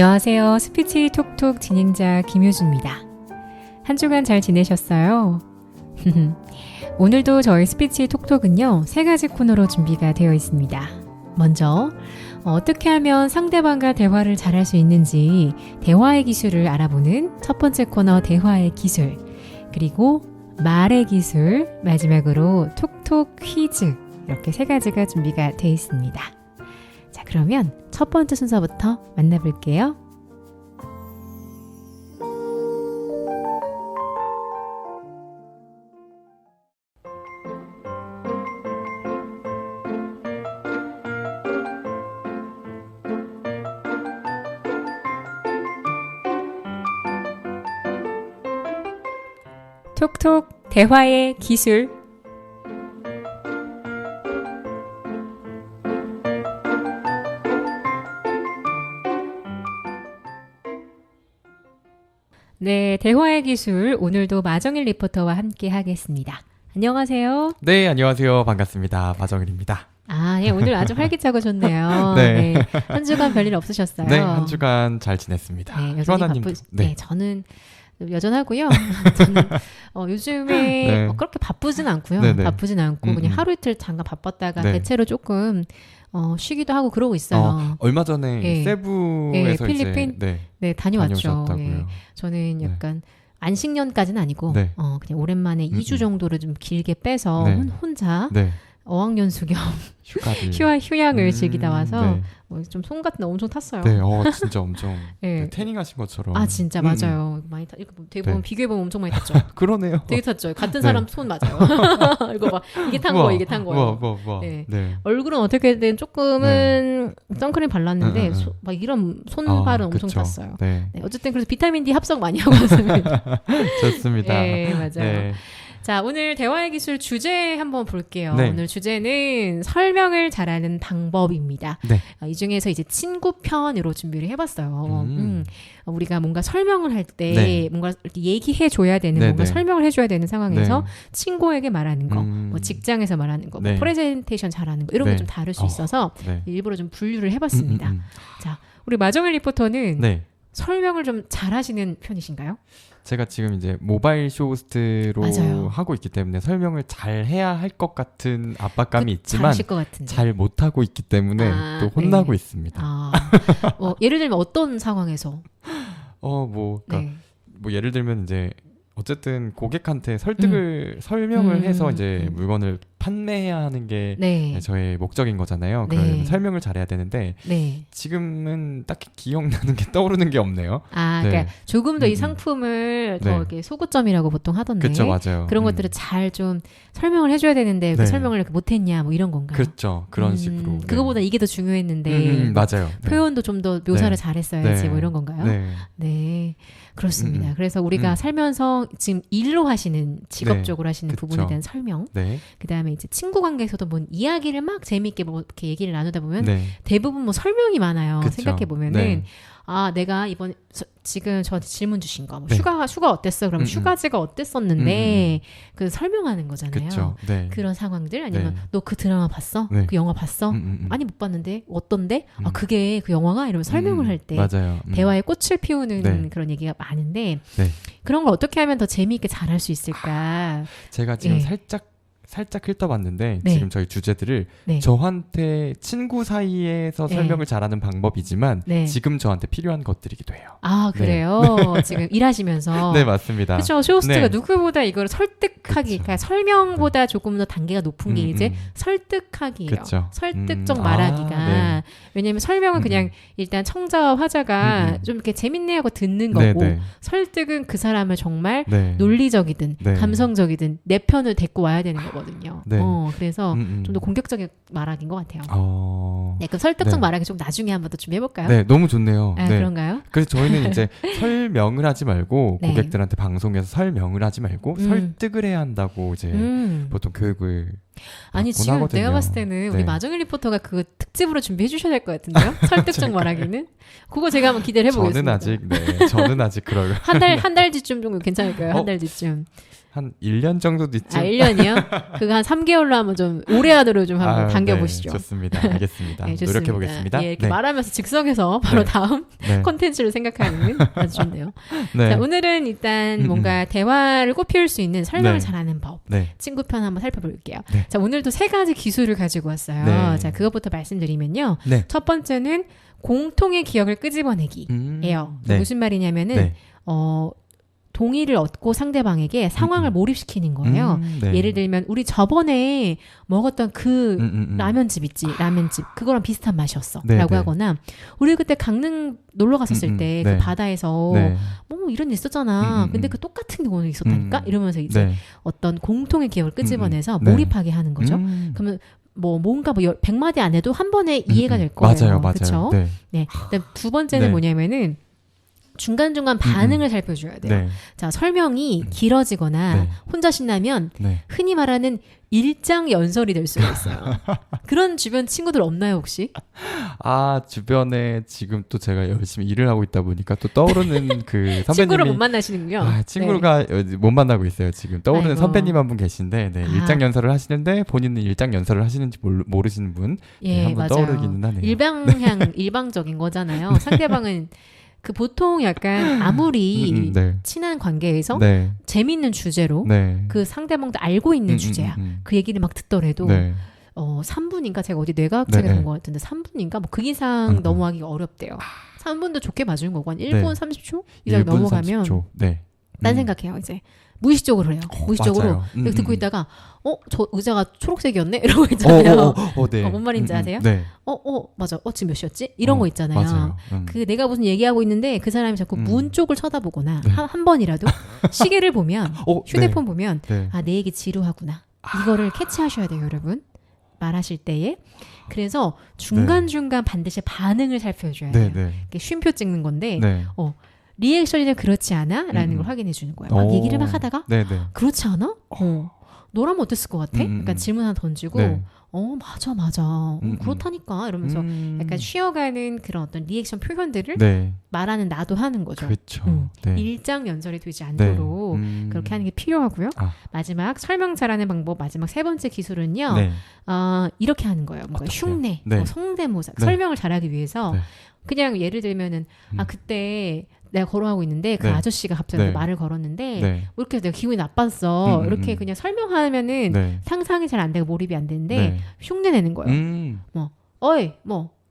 안녕하세요. 스피치 톡톡 진행자 김효주입니다. 한 주간 잘 지내셨어요? 오늘도 저희 스피치 톡톡은요, 3가지 코너로 준비가 되어 있습니다. 먼저 어떻게 하면 상대방과 대화를 잘할 수 있는지 대화의 기술을 알아보는 첫 번째 코너 대화의 기술, 그리고 말의 기술, 마지막으로 톡톡 퀴즈, 이렇게 3가지가 준비가 되어 있습니다. 자, 그러면 첫 번째 순서부터 만나볼게요. 톡톡 대화의 기술. 네, 대화의 기술 오늘도 마정일 리포터와 함께 하겠습니다. 안녕하세요. 네, 안녕하세요. 반갑습니다. 마정일입니다. 아, 예, 오늘 아주 활기차고 좋네요. 네. 네, 한 주간 별일 없으셨어요? 네, 한 주간 잘 지냈습니다. 네, 여전히 네, 저는 여전하고요. 저는 요즘에 네. 그렇게 바쁘진 않고요. 네네. 바쁘진 않고 그냥 하루 이틀 잠깐 바빴다가 네. 대체로 조금 쉬기도 하고 그러고 있어요. 얼마 전에 네. 세부에서 필리핀? 이제 네, 다녀왔죠. 다녀오셨다고요. 예. 저는 약간 안식년까지는 아니고 네. 그냥 오랜만에 2주 정도를 좀 길게 빼서 네. 혼자 네, 어학연수 겸 휴가를 휴양을 즐기다 와서 네. 좀 손 같은 데 엄청 탔어요. 네, 진짜 엄청 네. 태닝하신 것처럼. 아, 진짜 맞아요. 많이 이렇게 되게 보면 네. 비교해보면 엄청 많이 탔죠. 그러네요. 되게 탔죠. 같은 네. 사람 손 맞아요. 이거 봐. 이게 탄 우와, 거, 이게 탄 거예요. 우와. 네. 네. 얼굴은 어떻게든 조금은 선크림 발랐는데 응. 막 이런 손발은 엄청 그쵸. 탔어요. 네. 네, 어쨌든 그래서 비타민 D 합성 많이 하고 왔습니다. 좋습니다. 네, 맞아요. 네. 자, 오늘 대화의 기술 주제 한번 볼게요. 네. 오늘 주제는 설명을 잘하는 방법입니다. 네. 이 중에서 이제 친구 편으로 준비를 해봤어요. 음. 우리가 뭔가 설명을 할 때 네. 뭔가 이렇게 얘기해줘야 되는, 네, 뭔가 네. 설명을 해줘야 되는 상황에서 네. 친구에게 말하는 거, 뭐 직장에서 말하는 거, 네. 뭐 프레젠테이션 잘하는 거, 이런 네. 게 좀 다를 수 있어서 네. 일부러 좀 분류를 해봤습니다. 음. 자, 우리 마정일 리포터는 네. 설명을 좀 잘하시는 편이신가요? 제가 지금 이제 모바일 쇼호스트로 맞아요. 하고 있기 때문에 설명을 잘 해야 할 것 같은 압박감이 있지만 잘하실 것 같은데. 잘 못하고 있기 때문에 또 혼나고 네. 있습니다. 예를 들면 어떤 상황에서? 그러니까 네. 뭐 예를 들면 이제 어쨌든 고객한테 설명을 해서 이제 물건을 판매해야 하는 게 네. 저의 목적인 거잖아요. 네. 그러면 설명을 잘해야 되는데 네. 지금은 딱히 기억나는 게 떠오르는 게 없네요. 아, 네. 그러니까 조금 더 이 음. 상품을 더 네. 이렇게 소구점이라고 보통 하던데. 그렇죠, 맞아요. 그런 것들을 잘 좀 설명을 해줘야 되는데 그 네. 설명을 이렇게 못했냐, 뭐 이런 건가요? 그렇죠, 그런 식으로. 네. 그거보다 이게 더 중요했는데. 맞아요. 네. 표현도 좀 더 묘사를 네. 잘했어야지, 네. 뭐 이런 건가요? 네. 네, 그렇습니다. 그래서 우리가 살면서 지금 일로 하시는, 직업적으로 하시는 그쵸. 부분에 대한 설명, 네. 그 다음에 이제 친구 관계에서도 뭐 이야기를 막 재미있게 뭐 이렇게 얘기를 나누다 보면 네. 대부분 뭐 설명이 많아요. 그쵸. 생각해 보면은 네. 아, 내가 이번 지금 저한테 질문 주신 거, 뭐 네. 휴가 어땠어? 그럼 휴가지가 어땠었는데 그 설명하는 거잖아요. 그렇죠. 네. 그런 상황들 아니면 네. 너 그 드라마 봤어? 네. 그 영화 봤어? 아니 못 봤는데 어떤데? 아, 그게 그 영화가 이러면 설명을 할 때 맞아요. 대화에 꽃을 피우는 네. 그런 얘기가 많은데 네. 그런 걸 어떻게 하면 더 재미있게 잘할 수 있을까? 제가 지금 예. 살짝 훑어봤는데 네. 지금 저희 주제들을 네. 저한테 친구 사이에서 네. 설명을 잘하는 방법이지만 네. 지금 저한테 필요한 것들이기도 해요. 아, 그래요? 지금 일하시면서. 네, 맞습니다. 그렇죠. 쇼호스트가 네. 누구보다 이걸 설득하기, 그쵸. 그러니까 설명보다 조금 더 단계가 높은 게 이제 설득하기예요. 그쵸. 설득적 말하기가. 네. 왜냐하면 설명은 그냥 일단 청자와 화자가 좀 이렇게 재밌네 하고 듣는 거고, 네. 설득은 그 사람을 정말 네. 논리적이든 네. 감성적이든 내 편을 데리고 와야 되는 거거든요. 네. 그래서 좀 더 공격적인 말하기인 것 같아요. 네, 그럼 설득적 네. 말하기 좀 나중에 한번 더 준비해볼까요? 네, 너무 좋네요. 아, 네. 그런가요? 그래서 저희는 이제 설명을 하지 말고 네. 고객들한테 방송에서 설명을 하지 말고 설득을 해야 한다고 이제 보통 교육을 아니, 지금 하거든요. 내가 봤을 때는 우리 네. 마정일 리포터가 그거 특집으로 준비해 주셔야 될 것 같은데요? 설득적 말하기는? 그거 제가 한번 기대를 해보겠습니다. 저는 아직 그럴 한 달 뒤쯤 정도 괜찮을까요? 한 달 뒤쯤. 한 1년 정도도 있죠. 1년이요? 그거 한 3개월로 한번 좀 오래 하도록 좀 한번 당겨보시죠. 네, 좋습니다. 알겠습니다. 네, 좋습니다. 노력해보겠습니다. 예, 이렇게 네. 말하면서 즉석에서 바로 네. 다음 네. 콘텐츠를 생각하는 아주 좋네요. 네. 자, 오늘은 일단 뭔가 대화를 꽃피울 수 있는 설명을 네. 잘하는 법. 네. 친구 편 한번 살펴볼게요. 네. 자, 오늘도 3가지 기술을 가지고 왔어요. 네. 자, 그것부터 말씀드리면요. 네. 첫 번째는 공통의 기억을 끄집어내기예요. 네. 무슨 말이냐면은 네. 동의를 얻고 상대방에게 상황을 몰입시키는 거예요. 네. 예를 들면 우리 저번에 먹었던 그 라면집 있지, 라면집 그거랑 비슷한 맛이었어 네, 라고 네. 하거나 우리 그때 강릉 놀러 갔었을 때 그 네. 바다에서 네. 뭐 이런 일 있었잖아. 근데 그 똑같은 경우는 있었다니까 이러면서 이제 네. 어떤 공통의 기억을 끄집어내서 네. 몰입하게 하는 거죠. 그러면 뭔가 100마디 안 해도 한 번에 이해가 될 거예요. 맞아요. 그쵸? 네. 네. 그다음 두 번째는 네. 뭐냐면은 중간중간 반응을 살펴줘야 돼요. 네. 자, 설명이 길어지거나 네. 혼자 신나면 네. 흔히 말하는 일장연설이 될 수가 있어요. 그런 주변 친구들 없나요, 혹시? 주변에 지금 또 제가 열심히 일을 하고 있다 보니까 또 떠오르는 그 선배님이 친구를 못 만나시는군요. 친구가 못 만나고 있어요. 지금 떠오르는 아이고. 선배님 한 분 계신데 일장연설을 하시는데 본인은 일장연설을 하시는지 모르시는 분 예, 한분 맞아요. 떠오르기는 하네요. 일방적인 거잖아요. 상대방은 그 보통 약간 아무리 네. 친한 관계에서 네. 재밌는 주제로 네. 그 상대방도 알고 있는 주제야. 그 얘기를 막 듣더라도 네. 3분인가 제가 어디 뇌과학책에 네. 본 것 같은데 3분인가 뭐 그 이상 넘어가기가 어렵대요. 3분도 좋게 봐주는 거고 한 1분 30초 이상 1분 넘어가면 30초. 네. 딴 생각해요. 이제 무의식적으로 해요. 무의식적으로 맞아요. 이렇게 듣고 있다가 저 의자가 초록색이었네? 이런 거 있잖아요. 네. 뭔 말인지 아세요? 네. 맞아. 지금 몇 시였지? 이런 거 있잖아요. 맞아요. 그 내가 무슨 얘기하고 있는데 그 사람이 자꾸 문 쪽을 쳐다보거나 네. 한 번이라도 시계를 보면 휴대폰 보면 네. 내 얘기 지루하구나. 이거를 캐치하셔야 돼요, 여러분. 말하실 때에. 그래서 중간중간 반드시 반응을 살펴줘야 돼요. 네. 이게 쉼표 찍는 건데 네. 리액션이 그렇지 않아? 라는 걸 확인해 주는 거예요. 막 얘기를 막 하다가 네. 그렇지 않아? 너라면 어땠을 것 같아? 그러니까 질문 하나 던지고 네. 맞아. 그렇다니까 이러면서 약간 쉬어가는 그런 어떤 리액션 표현들을 네. 말하는 나도 하는 거죠. 그렇죠. 네. 일장연설이 되지 않도록 그렇게 하는 게 필요하고요. 마지막 설명 잘하는 방법 마지막 3번째 기술은요. 네. 이렇게 하는 거예요. 뭔가 흉내, 네. 성대모사, 네. 설명을 잘하기 위해서 네. 그냥 예를 들면은 그때 내가 걸어가고 있는데 그 네. 아저씨가 갑자기 네. 말을 걸었는데 네. 왜 이렇게 내가 기분이 나빴어. 이렇게 그냥 설명하면은 네. 상상이 잘 안 되고 몰입이 안 되는데 네. 흉내 내는 거예요. 어이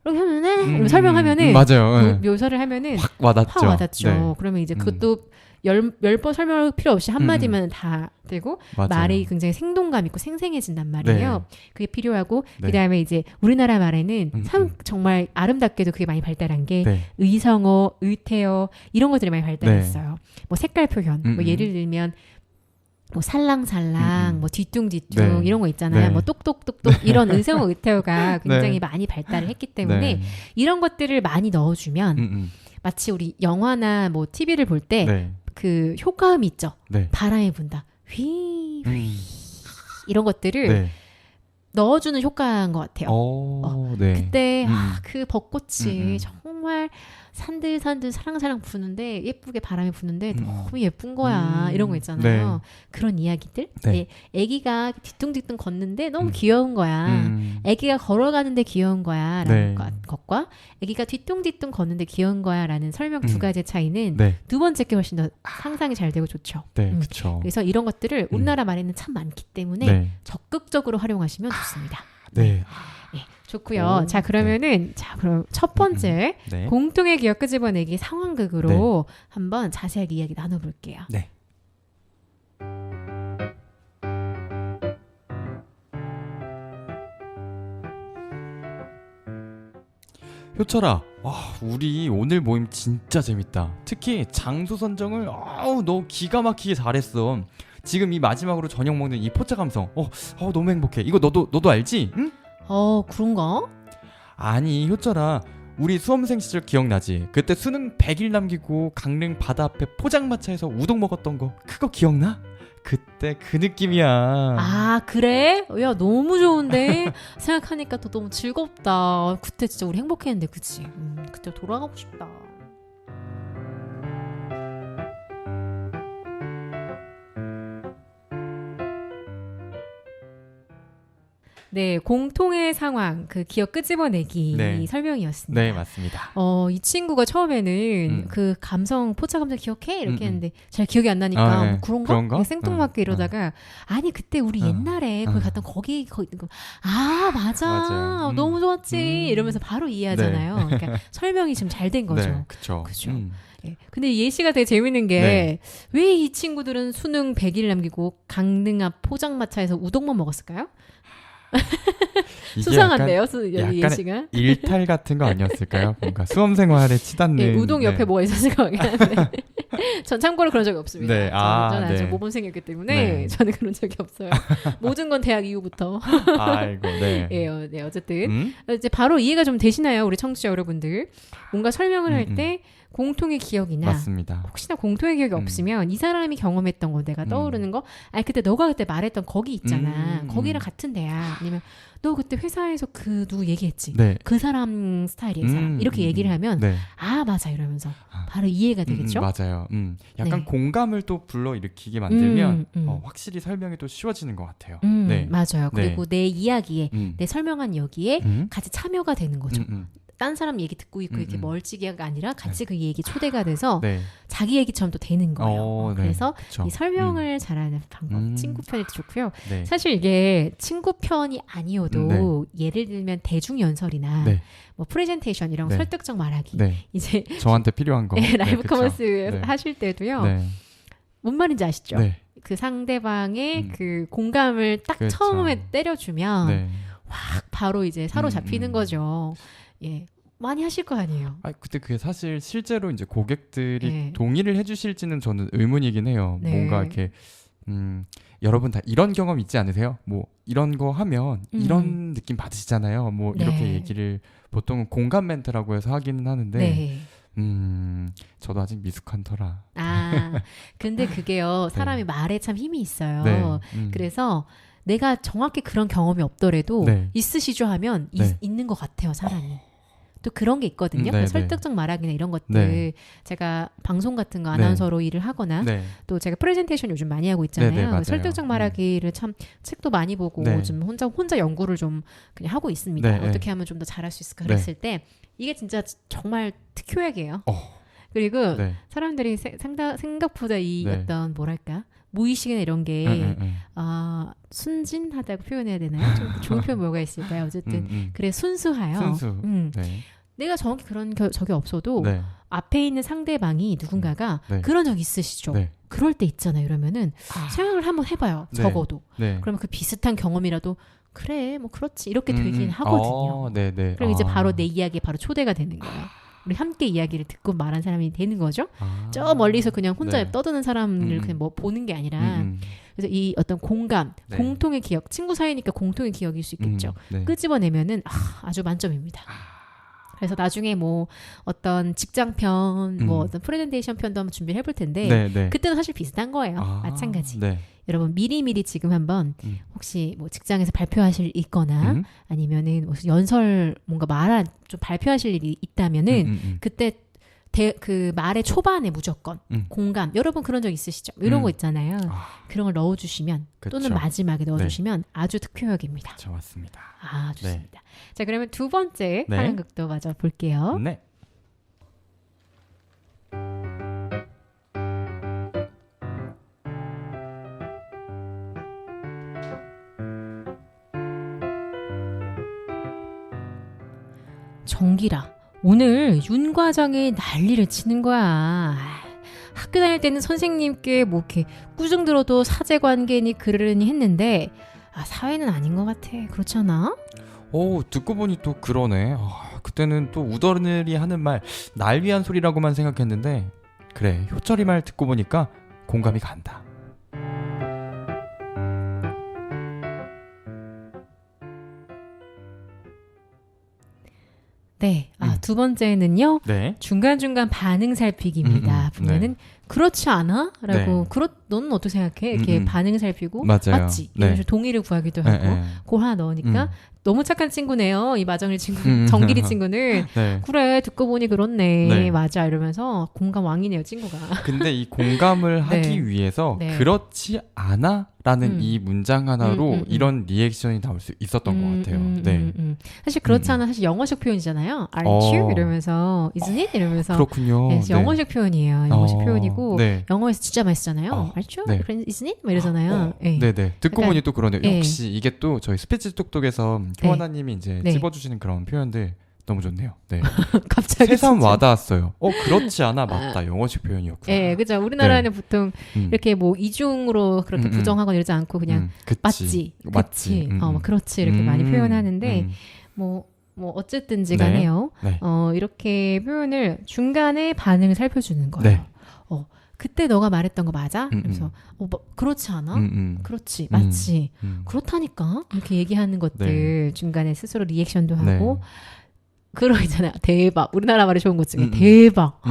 이렇게 하면은 이렇게 설명하면은 맞아요. 묘사를 하면은 확 와닿죠. 네. 그러면 이제 그것도 10번 설명할 필요 없이 한마디면 다 되고 맞아요. 말이 굉장히 생동감 있고 생생해진단 말이에요. 그게 필요하고 네. 그다음에 이제 우리나라 말에는 참 정말 아름답게도 그게 많이 발달한 게 네. 의성어, 의태어 이런 것들이 많이 발달했어요. 뭐 색깔 표현, 뭐 예를 들면 뭐 살랑살랑, 뭐 뒤뚱뒤뚱 네. 이런 거 있잖아요. 네. 뭐 똑똑똑똑 이런 의성어, 의태어가 굉장히 네. 많이 발달을 했기 때문에 네. 이런 것들을 많이 넣어주면 마치 우리 영화나 뭐 TV를 볼 때 네. 그 효과음이 있죠. 네. 바람이 분다. 휘 이런 것들을 네. 넣어주는 효과인 것 같아요. 네. 그때 그 벚꽃이 정말 산들산들 사랑사랑 부는데 예쁘게 바람이 부는데 너무 예쁜 거야. 이런 거 있잖아요. 네. 그런 이야기들. 네. 애기가 뒤뚱뒤뚱 걷는데 너무 귀여운 거야. 애기가 걸어가는데 귀여운 거야. 라는 것과 애기가 뒤뚱뒤뚱 걷는데 귀여운 거야. 라는 설명 2가지의 차이는 네. 두 번째 게 훨씬 더 상상이 잘 되고 좋죠. 네, 그렇죠. 그래서 이런 것들을 우리나라 말에는 참 많기 때문에 네. 적극적으로 활용하시면 좋습니다. 네. 네, 좋고요. 자, 그러면은 그럼 첫 번째 네. 공통의 기억 끄집어내기 상황극으로 한번 자세하게 이야기 나눠볼게요. 네. 효철아, 우리 오늘 모임 진짜 재밌다. 특히 장소 선정을 너 기가 막히게 잘했어. 지금 이 마지막으로 저녁 먹는 이 포차 감성, 너무 행복해. 이거 너도 알지? 응? 그런가? 아니 효철아, 우리 수험생 시절 기억나지? 그때 수능 100일 남기고 강릉 바다 앞에 포장마차에서 우동 먹었던 거, 그거 기억나? 그때 그 느낌이야. 그래? 야, 너무 좋은데? 생각하니까 또 너무 즐겁다. 그때 진짜 우리 행복했는데, 그치? 그때 돌아가고 싶다. 네, 공통의 상황, 그 기억 끄집어내기 네. 설명이었습니다. 네, 맞습니다. 이 친구가 처음에는 포차 감성 기억해? 이렇게 했는데 잘 기억이 안 나니까 네. 뭐 그런가? 그런가? 생뚱맞게 이러다가 아니 그때 우리 옛날에 거기 갔던 거기 맞아. 맞아요. 너무 좋았지. 이러면서 바로 이해하잖아요. 그러니까 설명이 지금 잘 된 거죠. 네, 그쵸. 그죠. 예. 근데 예시가 되게 재밌는 게 왜 이 친구들은 수능 100일 남기고 강릉 앞 포장마차에서 우동만 먹었을까요? 이게 수상한데요, 약간 예시가. 일탈 같은 거 아니었을까요? 뭔가 수험 생활에 치닫는. 예, 우동 옆에 뭐가 있었을 것 같긴 한데. 전 참고로 그런 적이 없습니다. 네, 저는 아주 네. 모범생이었기 때문에 네. 저는 그런 적이 없어요. 모든 건 대학 이후부터. 아이고, 네. 네, 어쨌든 이제 바로 이해가 좀 되시나요, 우리 청취자 여러분들? 뭔가 설명을 할 때 공통의 기억이나 맞습니다. 혹시나 공통의 기억이 없으면 이 사람이 경험했던 거 내가 떠오르는 거 그때 너가 그때 말했던 거기 있잖아. 거기랑 같은 데야. 아니면 너 그때 회사에서 그 누구 얘기했지. 네. 그 사람 스타일이야. 이 사람. 이렇게 얘기를 하면 네. 맞아 이러면서 바로 이해가 되겠죠. 맞아요. 약간 네. 공감을 또 불러일으키게 만들면 확실히 설명이 또 쉬워지는 것 같아요. 네. 맞아요. 네. 그리고 내 이야기에 내 설명한 여기에 같이 참여가 되는 거죠. 딴 사람 얘기 듣고 있고 이렇게 멀찍이가 아니라 같이 그 얘기 초대가 돼서 네. 자기 얘기처럼 또 되는 거예요. 네. 그래서 그쵸. 이 설명을 잘하는 방법, 친구 편이 좋고요. 네. 사실 이게 친구 편이 아니어도 예를 들면 대중연설이나 네. 뭐 프레젠테이션 이런 네. 설득적 말하기 네. 이제 저한테 필요한 거. 라이브 그쵸. 커머스 네. 하실 때도요. 네. 뭔 말인지 아시죠? 네. 그 상대방의 그 공감을 딱 그렇죠. 처음에 때려주면 네. 확 바로 이제 사로잡히는 거죠. 예. 많이 하실 거 아니에요. 근데 그게 사실 실제로 이제 고객들이 네. 동의를 해주실지는 저는 의문이긴 해요. 네. 뭔가 이렇게 여러분 다 이런 경험 있지 않으세요? 뭐 이런 거 하면 이런 느낌 받으시잖아요. 뭐 네. 이렇게 얘기를 보통은 공감 멘트라고 해서 하기는 하는데 네. 저도 아직 미숙한 터라. 근데 그게요. 사람이 말에 참 힘이 있어요. 네. 그래서 내가 정확히 그런 경험이 없더라도 네. 있으시죠 하면 네. 있는 것 같아요, 사람이. 또 그런 게 있거든요. 네, 설득적 말하기나 이런 것들. 네. 제가 방송 같은 거 아나운서로 일을 하거나 네. 또 제가 프레젠테이션 요즘 많이 하고 있잖아요. 네, 네, 맞아요. 설득적 말하기를 참 책도 많이 보고 네. 좀 혼자 연구를 좀 그냥 하고 있습니다. 네, 어떻게 하면 좀 더 잘할 수 있을까 그랬을 때 이게 진짜 정말 특효약이에요. 그리고 네. 사람들이 생각보다 이 네. 어떤 뭐랄까 무의식이나 이런 게 순진하다고 표현해야 되나요? 좀 좋은 표현 뭐가 있을까요? 어쨌든 그래 순수해요. 순수. 네. 내가 정확히 그런 적이 없어도 네. 앞에 있는 상대방이 누군가가 네. 그런 적 있으시죠? 네. 그럴 때 있잖아요. 이러면은 생각을 한번 해봐요. 네. 적어도. 네. 그러면 그 비슷한 경험이라도 그래 뭐 그렇지 이렇게 되긴 하거든요. 네, 네. 그럼 이제 바로 내 이야기에 바로 초대가 되는 거예요. 우리 함께 이야기를 듣고 말한 사람이 되는 거죠. 저 멀리서 그냥 혼자 네. 떠드는 사람을 그냥 뭐 보는 게 아니라 그래서 이 어떤 공감, 네. 공통의 기억, 친구 사이니까 공통의 기억일 수 있겠죠. 네. 끄집어내면은 아주 만점입니다. 그래서 나중에 뭐 어떤 직장편, 뭐 어떤 프레젠테이션 편도 한번 준비를 해볼 텐데 네, 네. 그때도 사실 비슷한 거예요. 마찬가지. 네. 여러분 미리미리 지금 한번 혹시 뭐 직장에서 발표하실 있거나 아니면은 무슨 연설 뭔가 말한 좀 발표하실 일이 있다면은 그때 그 말의 초반에 무조건 공감 여러분 그런 적 있으시죠? 이런 거 있잖아요. 그런 걸 넣어주시면 그쵸. 또는 마지막에 넣어주시면 아주 특효약입니다. 저 맞습니다. 좋습니다. 자 그러면 두 번째 네. 상황극도 마저 볼게요. 네. 정기라 오늘 윤 과장이 난리를 치는 거야. 학교 다닐 때는 선생님께 뭐 이렇게 꾸중 들어도 사제관계니 그러려니 했는데 사회는 아닌 것 같아. 그렇지 않아? 듣고 보니 또 그러네. 그때는 또 우더른이 하는 말 날 위한 소리라고만 생각했는데 그래 효철이 말 듣고 보니까 공감이 간다. 네. 두 번째는요. 네. 중간중간 반응 살피기입니다. 보면은 그렇지 않아? 라고 너는 어떻게 생각해? 이렇게 반응 살피고 맞아요. 맞지? 이런 식으로 동의를 구하기도 하고 그걸 하나 넣으니까 너무 착한 친구네요. 이 마정일 친구, 음. 정길이 친구는. 네. 그래, 듣고 보니 그렇네. 네. 맞아. 이러면서 공감 왕이네요, 친구가. 근데 이 공감을 네. 하기 위해서 네. 그렇지 않아? 라는 이 문장 하나로 음. 이런 리액션이 나올 수 있었던 것 같아요. 네. 사실 그렇지 않아 사실 영어식 표현이잖아요. Aren't you? 이러면서 Isn't it? 이러면서 그렇군요. 네, 영어식 표현이에요. 영어식 표현이고 네. 영어에서 진짜 많이 쓰잖아요. Aren't you? 네. Isn't it? 막 이러잖아요. 네. 네네. 듣고 약간- 보니 또 그러네요. 네. 역시 이게 또 저희 스피치 톡톡에서 네. 효원아님이 이제 네. 찝어주시는 그런 표현들 너무 좋네요. 네. 갑자기 새삼 진짜. 와닿았어요. 그렇지 않아 맞다. 영어식 표현이었구나. 네, 그죠. 우리나라는 보통 음. 이렇게 뭐 이중으로 그렇게 부정하거나 이러지 않고 그냥 그치. 맞지, 맞지. 그치, 뭐 그렇지 이렇게 많이 표현하는데 뭐 어쨌든지 네. 간에요. 네. 이렇게 표현을 중간에 반응을 살펴주는 거예요. 네. 그때 너가 말했던 거 맞아? 음, 그래서 그렇지 않아? 그렇지, 음. 맞지. 음. 그렇다니까 이렇게 얘기하는 것들 중간에 스스로 리액션도 하고 그런 있잖아요. 대박. 우리나라 말이 좋은 것 중에 대박.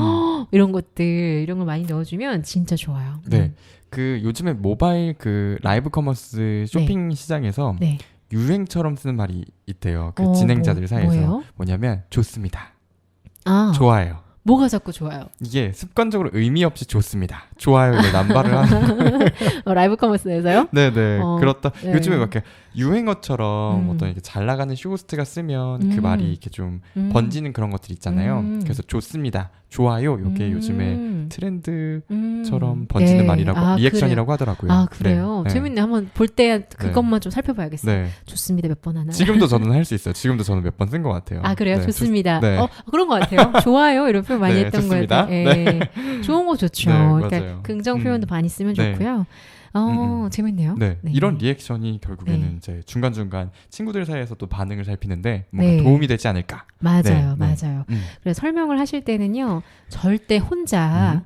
이런 것들 이런 걸 많이 넣어주면 진짜 좋아요. 네. 그 요즘에 모바일 그 라이브 커머스 쇼핑 시장에서 네. 유행처럼 쓰는 말이 있대요. 그 진행자들 사이에서 뭐예요? 뭐냐면 좋습니다. 아, 좋아요. 뭐가 자꾸 좋아요? 이게 습관적으로 의미 없이 좋습니다. 좋아요. 이걸 남발을 하는 라이브 커머스에서요? 네네. 그렇다. 네. 요즘에 막 이렇게 유행어처럼 음. 어떤 이렇게 잘 나가는 쇼호스트가 쓰면 그 음. 말이 이렇게 좀 번지는 그런 것들 있잖아요. 그래서 좋습니다. 좋아요. 요게 요즘에 트렌드처럼 번지는 네. 말이라고 리액션이라고 하더라고요. 아, 그래요? 네. 재밌네. 한번 볼 때 그것만 좀 살펴봐야겠어요. 네. 좋습니다. 몇 번 하나. 지금도 저는 할 수 있어요. 지금도 저는 몇 번 쓴 것 같아요. 아, 그래요? 네. 좋습니다. 네. 그런 것 같아요. 좋아요. 이런 표현 많이 네, 했던 좋습니다. 것 같아요. 네. 좋은 거 좋죠. 네, 그러니까 맞아요. 긍정 표현도 많이 쓰면 네. 좋고요. 재밌네요. 네. 네. 이런 리액션이 결국에는 네. 이제 중간중간 친구들 사이에서 또 반응을 살피는데 뭔가 네. 도움이 되지 않을까. 맞아요. 네, 네. 맞아요. 그래서 설명을 하실 때는요. 절대 혼자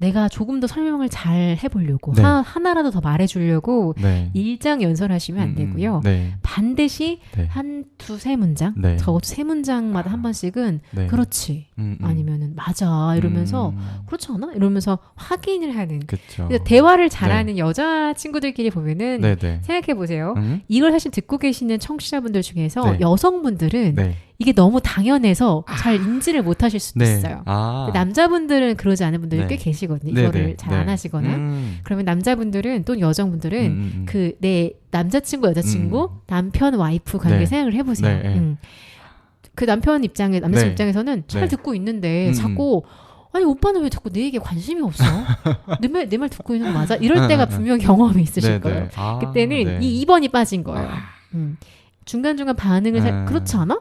내가 조금 더 설명을 잘 해보려고 네. 하나라도 더 말해주려고 네. 일장연설하시면 안 되고요. 네. 반드시 네. 한 두세 문장, 네. 적어도 세 문장마다 한 번씩은 네. 그렇지 아니면은 맞아 이러면서 그렇지 않아? 이러면서 확인을 하는. 그렇죠. 그래서 대화를 잘하는 여자 친구들끼리 보면은 네네. 생각해 보세요. 이걸 사실 듣고 계시는 청취자분들 중에서 네. 여성분들은 네. 이게 너무 당연해서 잘 인지를 못 하실 수도 네. 있어요. 아. 남자분들은 그러지 않은 분들이 네. 꽤 계시거든요. 네네. 이거를 잘 안 네. 하시거나. 그러면 남자분들은 또는 여성분들은 그 그 내 남자친구, 여자친구, 남편, 와이프 관계 네. 생각을 해보세요. 네. 그 남자친구 네. 입장에서는 잘 네. 듣고 있는데 자꾸 아니 오빠는 왜 자꾸 내 얘기에 관심이 없어? 내 말 듣고 있는 거 맞아? 이럴 때가 분명 경험이 있으실 거예요. 아, 그때는 네. 이 2번이 빠진 거예요. 중간중간 반응을 그렇지 않아?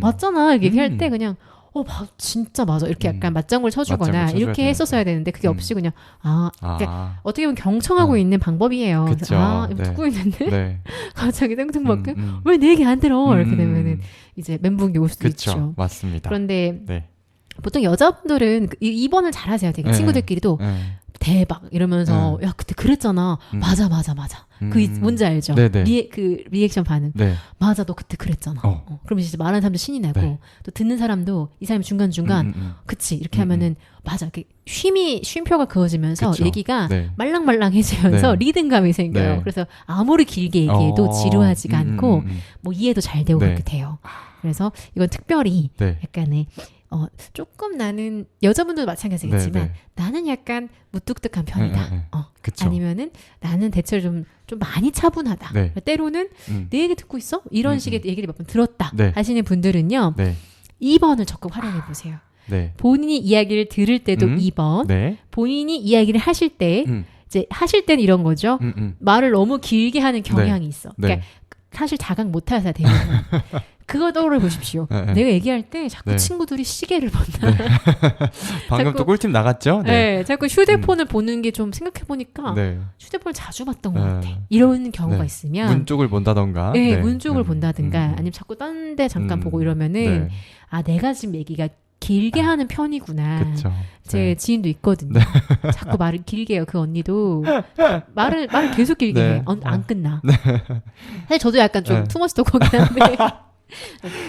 맞잖아. 이렇게 얘기할 때 그냥 진짜 맞아. 이렇게 약간 맞장구를 쳐주거나 맞장구 쳐줘야 이렇게 했었어야 되는데 그게 없이 그냥 그러니까 어떻게 보면 경청하고 있는 방법이에요. 그쵸. 그래서 이거 네. 듣고 있는데 네. 갑자기 땡뚱맞게 왜 내 얘기 안 들어? 이렇게 되면은 이제 멘붕이 올 수도 그쵸. 있죠. 맞습니다. 그런데 네. 보통 여자분들은 2번을 잘 하세요. 되게 네. 친구들끼리도 네. 대박 이러면서 야 그때 그랬잖아. 맞아. 그 뭔지 알죠? 네네. 리액션 반응. 네. 맞아 너 그때 그랬잖아. 그럼 이제 말하는 사람도 신이 나고 네. 또 듣는 사람도 이 사람이 중간중간 그치 이렇게 하면은 맞아 이렇게 쉼표가 그어지면서 그쵸. 얘기가 네. 말랑말랑해지면서 네. 리듬감이 생겨요. 네. 그래서 아무리 길게 얘기해도 지루하지가 않고 뭐 이해도 잘 되고 네. 그렇게 돼요. 그래서 이건 특별히 네. 약간의 조금 나는 여자분들도 마찬가지겠지만 네, 네. 나는 약간 무뚝뚝한 편이다. 그쵸. 아니면은 나는 대체로 좀 많이 차분하다. 네. 때로는 내 얘기 듣고 있어? 이런 식의 얘기를 몇 번 들었다 네. 하시는 분들은요. 네. 2번을 적극 활용해 보세요. 네. 본인이 이야기를 들을 때도 2번. 네. 본인이 이야기를 하실 때 이제 하실 때는 이런 거죠. 말을 너무 길게 하는 경향이 있어. 그러니까 사실 자각 못 하세요, 대부분. 그거 떠올려 보십시오. 네. 내가 얘기할 때 자꾸 네. 친구들이 시계를 본다. 방금 자꾸- 또 꿀팁 나갔죠? 네, 자꾸 휴대폰을 보는 게 좀 생각해 보니까 네. 휴대폰을 자주 봤던 것 네. 같아. 이런 경우가 네. 있으면 문 쪽을 본다던가. 네, 문 쪽을 본다든가 음. 아니면 자꾸 딴 데 잠깐 보고 이러면은 네. 내가 지금 얘기가 길게 하는 편이구나. 그쵸. 제 네. 지인도 있거든요. 자꾸 말을 길게 해요. 그 언니도 말을 계속 길게 네. 해. 안 끝나. 사실 저도 약간 좀 네. 투머치 토커긴 한데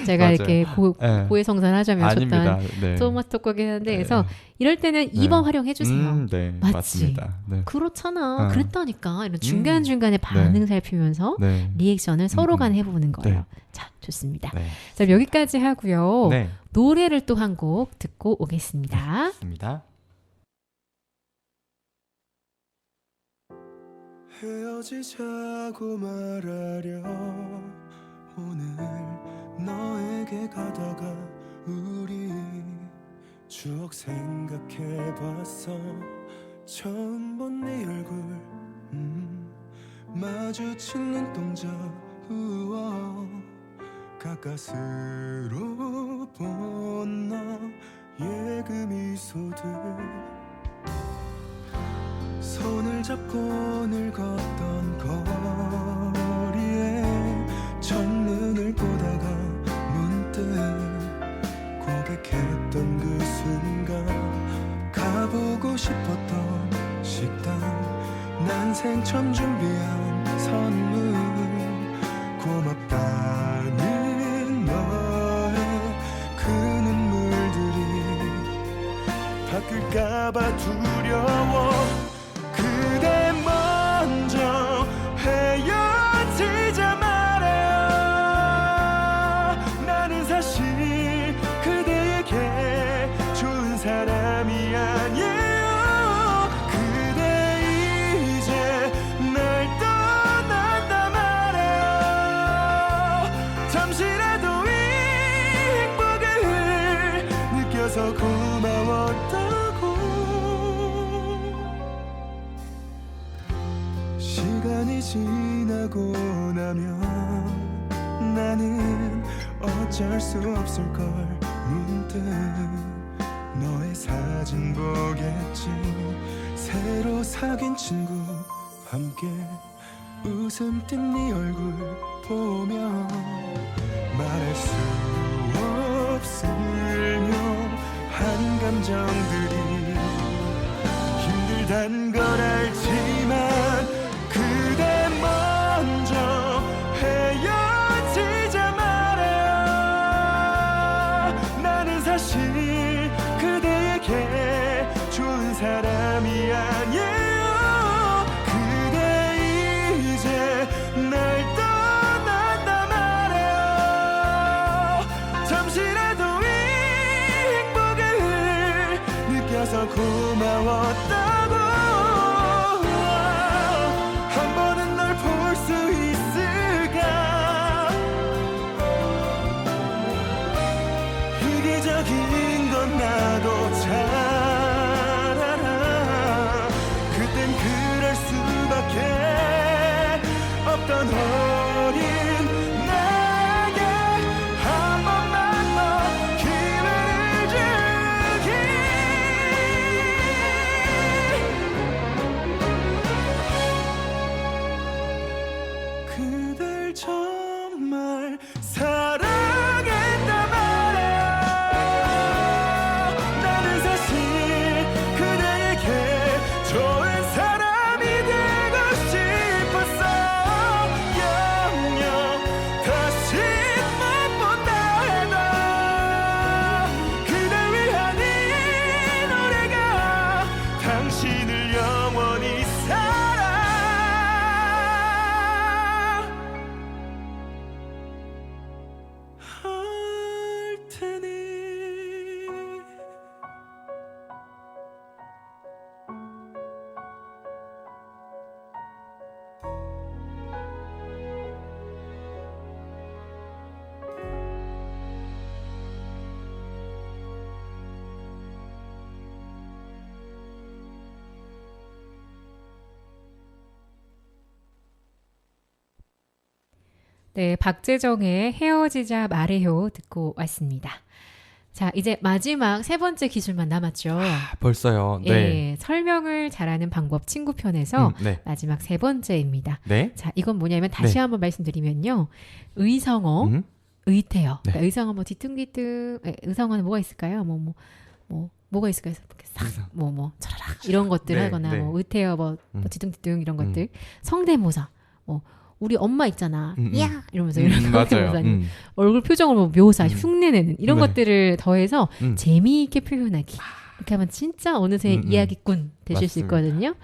제가 맞아요. 이렇게 네. 고해성사하자면 아닙니다. 줬던 네. 토마스 토크긴 한데 네. 그래서 이럴 때는 2번 활용해 주세요. 네, 맞지? 맞습니다. 네. 그렇잖아. 어. 그랬다니까. 이런 중간중간에 반응 살피면서 네. 리액션을 서로 간 해보는 거예요. 네. 자, 좋습니다. 네. 자, 여기까지 하고요. 네. 노래를 또 한 곡 듣고 오겠습니다. 좋습니다. 헤어지자고 말하려 오늘 너에게 가다가 우리 추억 생각해봤어. 처음 본 네 얼굴 마주친 눈동자 우와 가까스로 본 너의 그 미소들 손을 잡고 늘 걷던 거리에 첫눈을 보다가 문득 고백했던 그 순간 가보고 싶었던 식당 난생 처음 준비한 선물 고맙다는 너의 그 눈물들이 바뀔까봐 두려워. 그대 먼저 헤어지자 말해요. 나는 사실 그대에게 좋은 사람이 아니에요. 그대 이제 날 떠난다 말해요. 잠시라도 이 행복을 느껴서 고마웠다고. 시간이 지나고 나면 나는 어쩔 수 없을걸. 문득 너의 사진 보겠지. 새로 사귄 친구 함께 웃음 띤 네 얼굴 보며 말할 수 없을 묘한 감정들이 힘들단 걸 알지만 그대 먼저 헤어지자 말해요. 나는 사실 그대에게 좋은 사람이 아니에요. 그대 이제 날 떠난다 말해요. 잠시라도 이 행복을 느껴서 고마웠다고. 한 번은 널 볼 수 있을까. 이기적인 건 나도 잘 알아. 그땐 그럴 수밖에 없던 어린 나에게 한 번만 더 기회를 주기. 그댈 정말 사랑했단 말이야. 나는 사실 그대에게 좋은 사람이 되고 싶었어. 영영 다시 못 본다 해도 그댈 위한 이 노래가 당신을 영원히 사랑할 테니. 네, 박재정의 헤어지자 말해요 듣고 왔습니다. 자, 이제 마지막 세 번째 기술만 남았죠. 벌써요. 네. 예, 설명을 잘하는 방법 친구 편에서 네. 마지막 세 번째입니다. 네. 자, 이건 뭐냐면 다시 네. 한번 말씀드리면요. 의성어, 음. 의태어. 네. 그러니까 의성어 뭐 뒤뚱뒤뚱. 의성어는 뭐가 있을까요? 뭐가 있을까요? 이렇게 싹, 차라락 이런 것들 네, 하거나 네. 뭐 의태어 뭐 뒤뚱뒤뚱 이런 음. 것들. 성대모사. 뭐 우리 엄마 있잖아. 음. 야 이러면서 이런 맞아요. 성대모사는 얼굴 표정을 뭐 묘사, 흉내내는 이런 네. 것들을 더해서 음. 재미있게 표현하기. 이렇게 하면 진짜 어느새 이야기꾼 되실 수 맞습니다. 있거든요.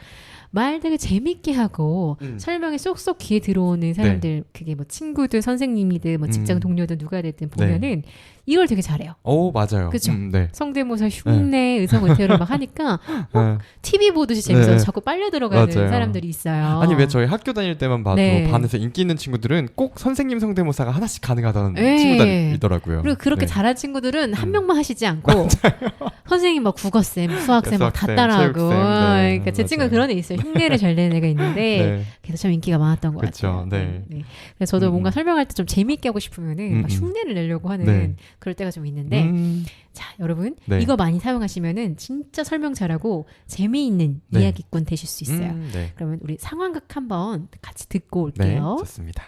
말 되게 재밌게 하고 설명이 쏙쏙 귀에 들어오는 사람들 그게 뭐 친구들 선생님이든 뭐 직장 동료든 누가 됐든 보면은 이걸 되게 잘해요. 오 맞아요. 그쵸? 네. 성대모사 흉내 의성의태어를 막 하니까 네. TV 보듯이 재밌어서 네. 자꾸 빨려 들어가는 맞아요. 사람들이 있어요. 아니 왜 저희 학교 다닐 때만 봐도 네. 반에서 인기 있는 친구들은 꼭 선생님 성대모사가 하나씩 가능하다는 네. 친구들이더라고요. 그리고 그렇게 네. 잘한 친구들은 한 명만 하시지 않고 선생님 막 국어쌤, 수학쌤 막 다 수학쌤, 따라하고 체육쌤, 네. 그러니까 제 친구는 맞아요. 그런 애 있어요. 흉내를 잘 내는 애가 있는데 네. 그래서 참 인기가 많았던 것 그쵸, 같아요. 네. 그래서 저도 뭔가 설명할 때 좀 재미있게 하고 싶으면은 막 흉내를 내려고 하는 네. 그럴 때가 좀 있는데 자 여러분 네. 이거 많이 사용하시면은 진짜 설명 잘하고 재미있는 네. 이야기꾼 되실 수 있어요. 네. 그러면 우리 상황극 한번 같이 듣고 네, 올게요. 좋습니다.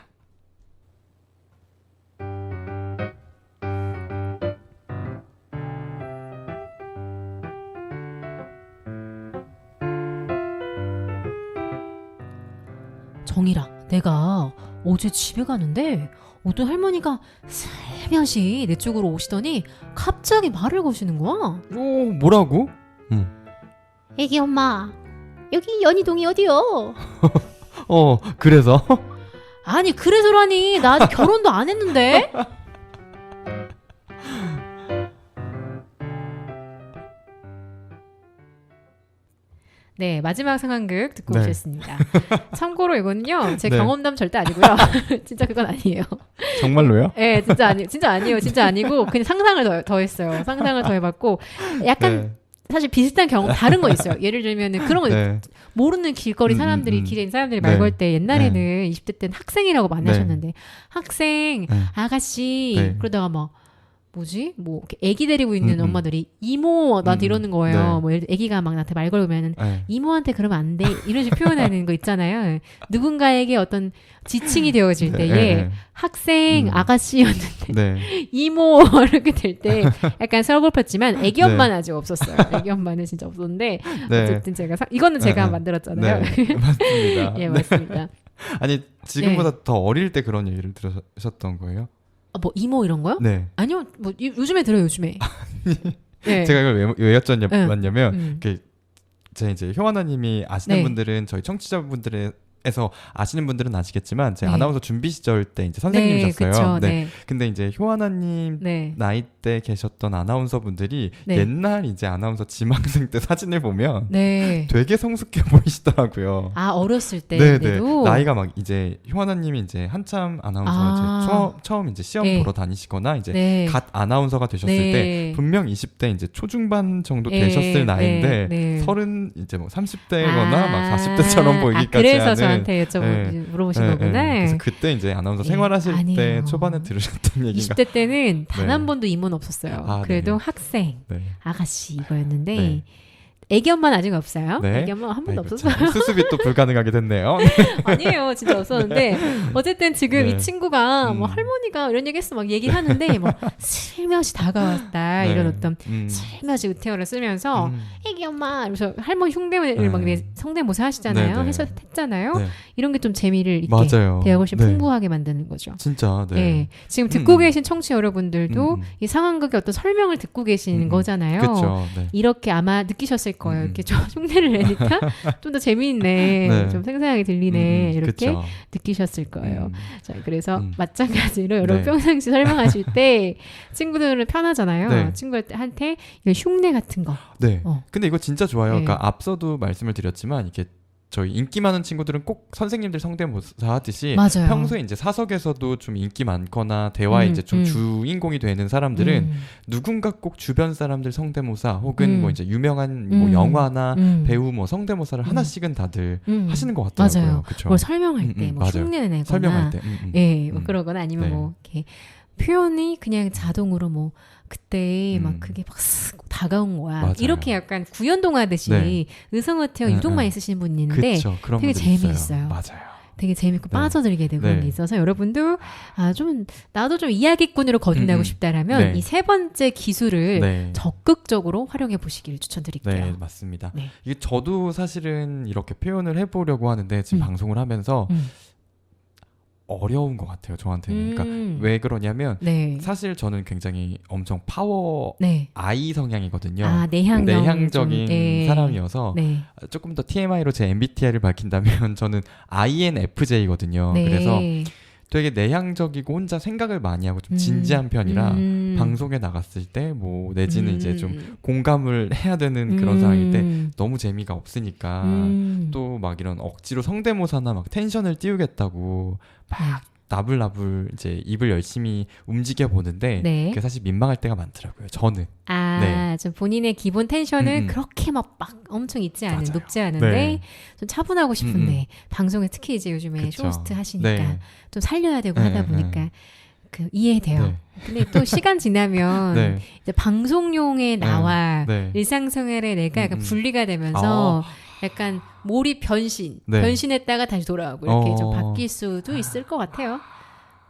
정일아, 내가 어제 집에 가는데 어떤 할머니가 살며시 내 쪽으로 오시더니 갑자기 말을 거시는 거야. 오, 뭐라고? 애기 엄마, 여기 연희동이 어디요? 그래서? 아니 그래서라니 나 아직 결혼도 안 했는데. 네, 마지막 상황극 듣고 네. 오셨습니다. 참고로 이거는요, 제 네. 경험담 절대 아니고요. 진짜 그건 아니에요. 정말로요? 네, 진짜 아니에요. 진짜 아니고 그냥 상상을 더했어요. 상상을 더해봤고 약간 네. 사실 비슷한 경험 다른 거 있어요. 예를 들면은 그런 거 네. 모르는 길거리 사람들이 길에 있는 사람들이 말 네. 걸 때 옛날에는 20대 때는 학생이라고 많이 네. 하셨는데 학생 네. 아가씨 네. 그러다가 막 뭐지 뭐 이렇게 애기 데리고 있는 엄마들이 이모 나한테 이러는 거예요. 네. 뭐 예를 들어 애기가 막 나한테 말 걸면은 네. 이모한테 그러면 안 돼. 이런 식으로 표현하는 거 있잖아요. 누군가에게 어떤 지칭이 되어질 때에 네. 학생 아가씨였는데 네. 이모 이렇게 될 때 약간 서글펐지만 애기 네. 엄마는 아직 없었어요. 애기 엄마는 진짜 없었는데 네. 어쨌든 제가 이거는 제가 네. 만들었잖아요. 네. 맞습니다. 예, 맞습니다. 아니 지금보다 더 어릴 때 그런 얘기를 들으셨던 거예요? 뭐 이모 이런 거요? 네. 아니요. 뭐 요즘에 들어요, 요즘에. 네. 제가 이걸 왜 여쭤봤냐면 음. 제 이제 효하나님이 아시는 네. 분들은 저희 청취자분들에서 아시는 분들은 아시겠지만 제 네. 아나운서 준비 시절 때 이제 선생님이셨어요. 네, 그쵸, 네. 근데 이제 효하나님 네. 나이 때 계셨던 아나운서 분들이 네. 옛날 이제 아나운서 지망생 때 사진을 보면 네. 되게 성숙해 보이시더라고요. 아, 어렸을 네네. 때도 나이가 막 이제 효하나님이 이제 한참 아나운서 아. 이제 처음 이제 시험 네. 보러 다니시거나 이제 네. 갓 아나운서가 되셨을 네. 때 분명 20대 이제 초중반 정도 네. 되셨을 나이인데 네. 30 이제 뭐 30대거나 막 40대처럼 보이기까지 그래서 하는 저한테 물어보신 거구나. 그래서 그때 이제 아나운서 예, 생활하실 때 아니에요. 초반에 들으셨던 얘기가 20대 때는 단 네. 한 번도 임원 없었어요. 아, 그래도 네네. 학생, 네. 아가씨 이거였는데 네. 애기 엄마는 아직 없어요. 네. 애기 엄마 한 번도 아이고, 없었어요. 참, 수습이 또 불가능하게 됐네요. 아니에요, 진짜 없었는데 어쨌든 지금 네. 이 친구가 뭐 할머니가 이런 얘기했어 막 얘기하는데 뭐 슬며시 다가왔다 네. 이런 어떤 음. 슬며시 의태어를 쓰면서 애기 엄마 이러면서 할머니 흉내를 네. 막 성대모사 하시잖아요. 네, 네. 했잖아요. 네. 이런 게 좀 재미를 있게 맞아요. 대화를 훨씬 네. 풍부하게 만드는 거죠. 진짜 네. 네. 지금 듣고 계신 청취 여러분들도 이 상황극의 어떤 설명을 듣고 계시는 거잖아요. 그렇죠. 네. 이렇게 아마 느끼셨을 거예요. 이렇게 좀 흉내를 내니까 좀 더 재미있네, 네. 좀 생생하게 들리네 이렇게 그쵸. 느끼셨을 거예요. 음. 자, 그래서 음. 마찬가지로 여러분 네. 평상시 설명하실 때 친구들은 편하잖아요. 네. 친구한테 이런 흉내 같은 거. 네. 어. 근데 이거 진짜 좋아요. 네. 그러니까 앞서도 말씀을 드렸지만 이렇게 저희 인기 많은 친구들은 꼭 선생님들 성대모사 하듯이 맞아요. 평소에 이제 사석에서도 좀 인기 많거나 대화에 이제 좀 주인공이 되는 사람들은 누군가 꼭 주변 사람들 성대모사 혹은 뭐 이제 유명한 뭐 영화나 배우 뭐 성대모사를 하나씩은 다들 하시는 것 같더라고요. 맞아요. 그쵸? 뭘 설명할 때, 뭐 맞아요. 흉내를 내거나, 설명할 때, 예, 뭐 그러거나 아니면 네. 뭐 이렇게 표현이 그냥 자동으로 뭐 그때 막 그게 막 쓱 다가온 거야. 맞아요. 이렇게 약간 구연동하듯이 네. 의성어태어 네, 유독 네. 많이 쓰시는 분이 있는데 그쵸, 그런 되게 분들 재미있어요. 맞아요. 되게 재밌고 네. 빠져들게 되고 그런 네. 게 있어서 여러분도 좀 나도 좀 이야기꾼으로 거듭나고 싶다라면 네. 이 세 번째 기술을 네. 적극적으로 활용해 보시기를 추천드릴게요. 네, 맞습니다. 네. 이게 저도 사실은 이렇게 표현을 해보려고 하는데 지금 방송을 하면서 어려운 것 같아요. 저한테는. 그러니까 왜 그러냐면 네. 사실 저는 굉장히 엄청 파워 네. I 성향이거든요. 아, 내향적인 네. 사람이어서 네. 조금 더 TMI로 제 MBTI를 밝힌다면 저는 INFJ거든요. 네. 그래서 되게 내향적이고 혼자 생각을 많이 하고 좀 진지한 편이라 방송에 나갔을 때 뭐 내지는 이제 좀 공감을 해야 되는 그런 상황일 때 너무 재미가 없으니까 또 막 이런 억지로 성대모사나 막 텐션을 띄우겠다고 막 나불나불 이제 입을 열심히 움직여 보는데 네. 그게 사실 민망할 때가 많더라고요. 저는. 아, 네. 좀 본인의 기본 텐션을 음. 그렇게 막 엄청 있지 않은, 맞아요. 높지 않은데 네. 좀 차분하고 싶은데 방송에 특히 이제 요즘에 그쵸. 쇼호스트 하시니까 네. 좀 살려야 되고 네, 하다 보니까 그 이해돼요. 네. 근데 또 시간 지나면 네. 이제 방송용의 나와 네. 일상생활에 내가 약간 음. 분리가 되면서 약간 몰입 변신, 네. 변신했다가 다시 돌아오고 이렇게 좀 어. 바뀔 수도 있을 것 같아요.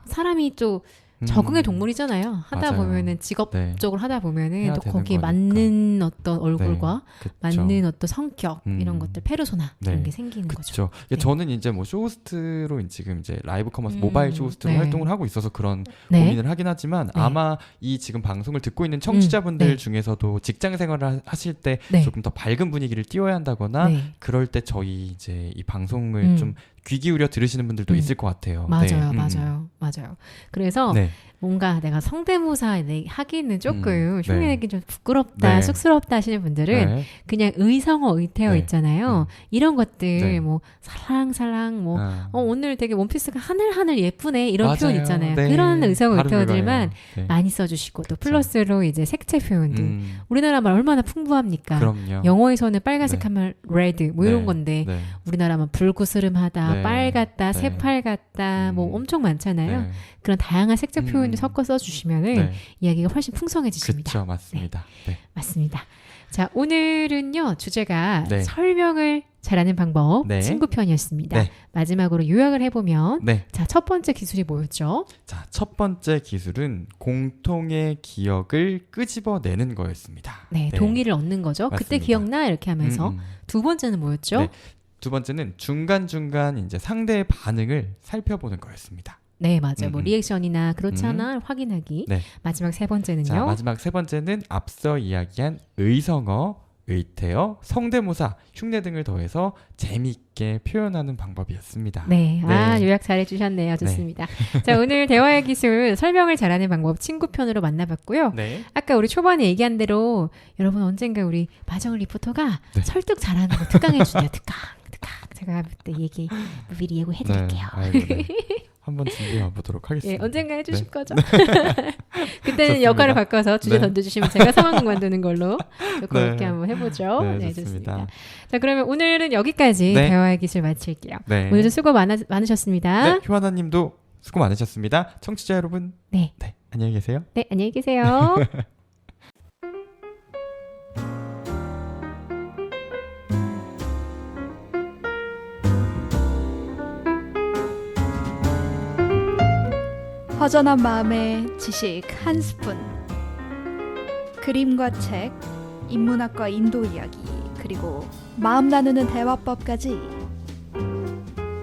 사람이 또 적응의 동물이잖아요. 하다 맞아요. 보면은 네. 직업적으로 하다 보면은 해야 또 되는 거기에 거니까. 맞는 어떤 얼굴과 그쵸. 맞는 어떤 성격 이런 것들 페르소나 네. 이런 게 생기는 거죠. 그렇죠. 네. 저는 이제 뭐 쇼호스트로 지금 이제 라이브 커머스 음, 모바일 쇼호스트로 네. 활동을 하고 있어서 그런 네. 고민을 하긴 하지만 네. 아마 이 지금 방송을 듣고 있는 청취자분들 네. 중에서도 직장 생활을 하실 때 네. 조금 더 밝은 분위기를 띄워야 한다거나 네. 그럴 때 저희 이제 이 방송을 좀 귀 기울여 들으시는 분들도 있을 것 같아요. 맞아요, 네. 맞아요. 그래서 네. 뭔가 내가 성대모사 하기는 조금 네. 흉내내기 좀 부끄럽다, 네. 쑥스럽다 하시는 분들은 네. 그냥 의성어, 의태어 네. 있잖아요. 이런 것들 네. 뭐 살랑살랑 뭐 아. 오늘 되게 원피스가 하늘하늘 예쁘네 이런 맞아요. 표현 있잖아요. 네. 그런 의성어, 발음 의태어들만 긁어요. 네. 많이 써주시고 또 그쵸. 플러스로 이제 색채 표현도 우리나라 말 얼마나 풍부합니까? 그럼요. 영어에서는 빨간색 네. 하면 red 뭐 이런 네. 건데 네. 우리나라만 불구스름하다, 네. 빨갛다, 네. 새빨갛다 뭐 엄청 많잖아요. 네. 그런 다양한 색채 표현도 섞어 써주시면은 네. 이야기가 훨씬 풍성해지십니다. 그렇죠, 맞습니다. 네. 맞습니다. 자, 오늘은요 주제가 네. 설명을 잘하는 방법 네. 친구 편이었습니다. 네. 마지막으로 요약을 해보면 네. 자, 첫 번째 기술이 뭐였죠? 자, 첫 번째 기술은 공통의 기억을 끄집어내는 거였습니다. 네, 동의를 얻는 거죠. 그때 맞습니다. 기억나 이렇게 하면서 두 번째는 뭐였죠? 네. 두 번째는 중간중간 이제 상대의 반응을 살펴보는 거였습니다. 네, 맞아요. 뭐 리액션이나 그렇지 음. 않아 확인하기. 네. 마지막 세 번째는요. 자, 마지막 세 번째는 앞서 이야기한 의성어, 의태어, 성대모사, 흉내 등을 더해서 재미있게 표현하는 방법이었습니다. 네, 아 네. 요약 잘해주셨네요. 좋습니다. 자, 오늘 대화의 기술 설명을 잘하는 방법 친구 편으로 만나봤고요. 네. 아까 우리 초반에 얘기한 대로 여러분 언젠가 우리 마정을 리포터가 네. 설득 잘하는 거 특강해주세요. 특강. 제가 그때 얘기 미리 예고해드릴게요. 아이고, 네. 한번 준비해 보도록 예, 하겠습니다. 언젠가 해주실 네. 거죠? 그때는 좋습니다. 역할을 바꿔서 주제 네. 던져주시면 제가 상황극 만드는 걸로 그렇게 네. 한번 해보죠. 네, 좋습니다. 자, 그러면 오늘은 여기까지 네. 대화의 기술 마칠게요. 네. 오늘도 수고 많으셨습니다. 네, 효하나님도 수고 많으셨습니다. 청취자 여러분, 네. 네, 안녕히 계세요. 네, 안녕히 계세요. 허전한 마음에 지식 한 스푼. 그림과 책, 인문학과 인도 이야기, 그리고 마음 나누는 대화법까지.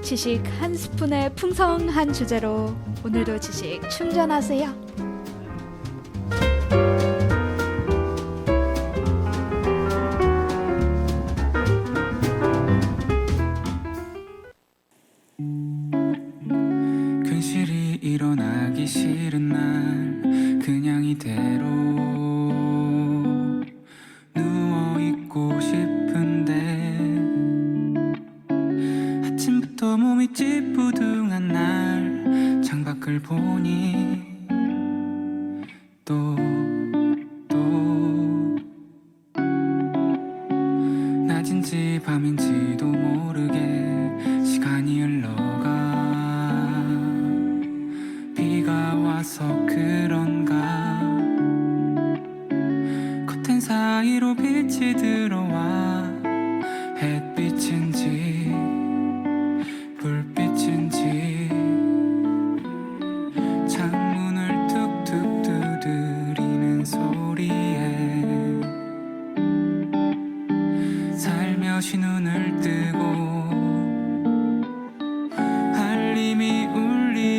지식 한 스푼의 풍성한 주제로 오늘도 지식 충전하세요. 근실이 일어나기 싫은 날 그냥 이대로 누워있고 싶은데 아침부터 몸이 찌뿌둥한 날 창밖을 보니 또 낮인지 밤인지도 모르게 시간이 흘러가 비가 와서 그런가 커튼 사이로 빛이 들어와 햇빛인지 불빛인지 창문을 툭툭 두드리는 소리에 살며시 눈을 뜨고 알림이 울리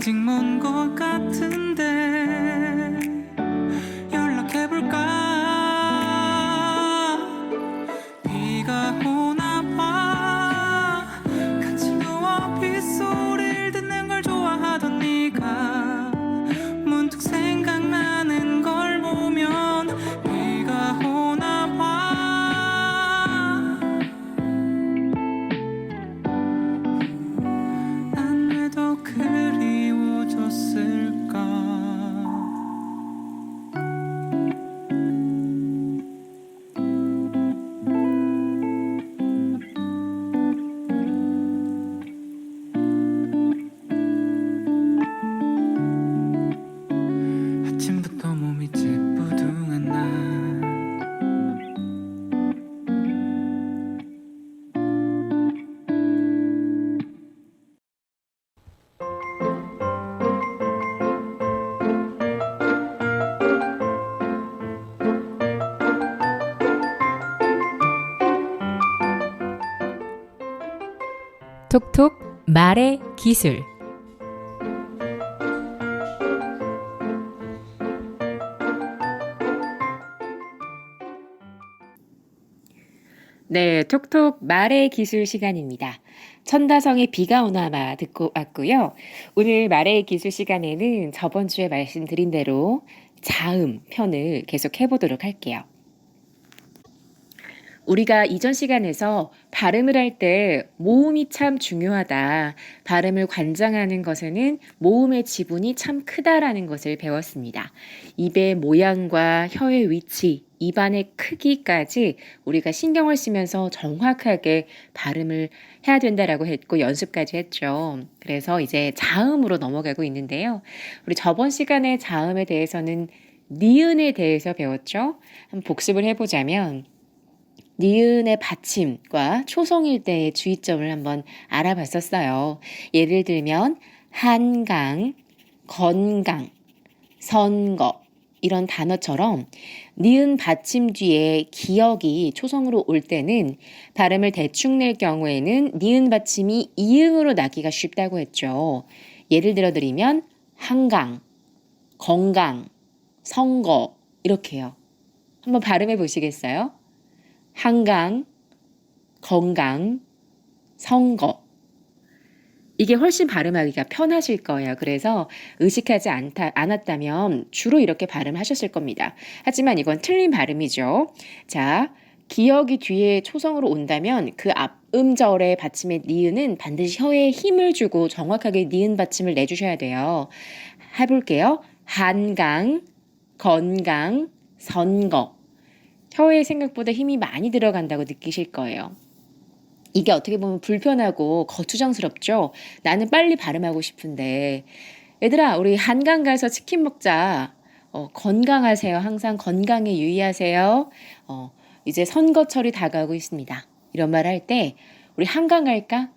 아직 먼 것 같은데 연락해볼까. 비가 오나 봐. 같이 누워 빗소리를 듣는 걸 좋아하던 네가 문득 생각나는 걸 보면 비가 오나 봐. 난 왜 더 그리워졌을까. 아침부터 몸이 찌뿌둥한 날 톡톡 말의 기술. 네, 톡톡 말의 기술 시간입니다. 천다성의 비가 오나마 듣고 왔고요. 오늘 말의 기술 시간에는 저번 주에 말씀드린 대로 자음 편을 계속 해보도록 할게요. 우리가 이전 시간에서 발음을 할 때 모음이 참 중요하다. 발음을 관장하는 것에는 모음의 지분이 참 크다라는 것을 배웠습니다. 입의 모양과 혀의 위치, 입안의 크기까지 우리가 신경을 쓰면서 정확하게 발음을 해야 된다라고 했고 연습까지 했죠. 그래서 이제 자음으로 넘어가고 있는데요. 우리 저번 시간에 자음에 대해서는 니은에 대해서 배웠죠. 한번 복습을 해보자면 니은의 받침과 초성일 때의 주의점을 한번 알아봤었어요. 예를 들면 한강, 건강, 선거 이런 단어처럼 니은 받침 뒤에 기역이 초성으로 올 때는 발음을 대충 낼 경우에는 니은 받침이 이응으로 나기가 쉽다고 했죠. 예를 들어 드리면 한강, 건강, 선거 이렇게요. 한번 발음해 보시겠어요? 한강, 건강, 선거. 이게 훨씬 발음하기가 편하실 거예요. 그래서 의식하지 않았다면 주로 이렇게 발음하셨을 겁니다. 하지만 이건 틀린 발음이죠. 자, 기역이 뒤에 초성으로 온다면 그 앞 음절의 받침의 니은은 반드시 혀에 힘을 주고 정확하게 니은 받침을 내주셔야 돼요. 해볼게요. 한강, 건강, 선거. 혀에 생각보다 힘이 많이 들어간다고 느끼실 거예요. 이게 어떻게 보면 불편하고 거추장스럽죠? 나는 빨리 발음하고 싶은데 얘들아 우리 한강 가서 치킨 먹자. 건강하세요. 항상 건강에 유의하세요. 이제 선거철이 다가오고 있습니다. 이런 말 할 때 우리 한강 갈까?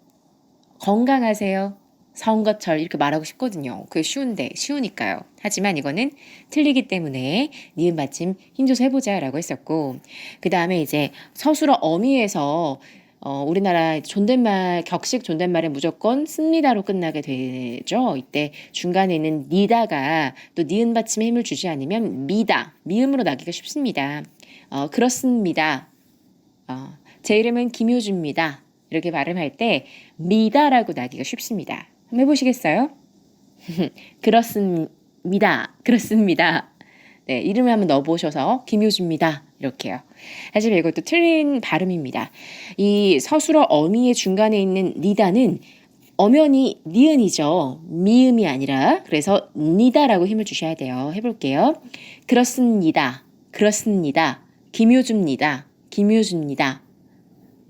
건강하세요. 선거철 이렇게 말하고 싶거든요. 그게 쉬우니까요. 하지만 이거는 틀리기 때문에 니은 받침 힘줘서 해보자 라고 했었고 그 다음에 이제 서술어 어미에서 우리나라 존댓말 격식 존댓말에 무조건 씁니다로 끝나게 되죠. 이때 중간에 있는 니다가 또 니은 받침에 힘을 주지 않으면 미다, 미음으로 나기가 쉽습니다. 그렇습니다. 제 이름은 김효주입니다. 이렇게 발음할 때 미다라고 나기가 쉽습니다. 한번 해보시겠어요? 그렇습니다. 그렇습니다. 네, 이름을 한번 넣어보셔서 김효주입니다. 이렇게요. 하지만 이것도 틀린 발음입니다. 이 서술어 어미의 중간에 있는 니다는 엄연히 니은이죠. 미음이 아니라 그래서 니다라고 힘을 주셔야 돼요. 해볼게요. 그렇습니다. 그렇습니다. 김효주입니다. 김효주입니다.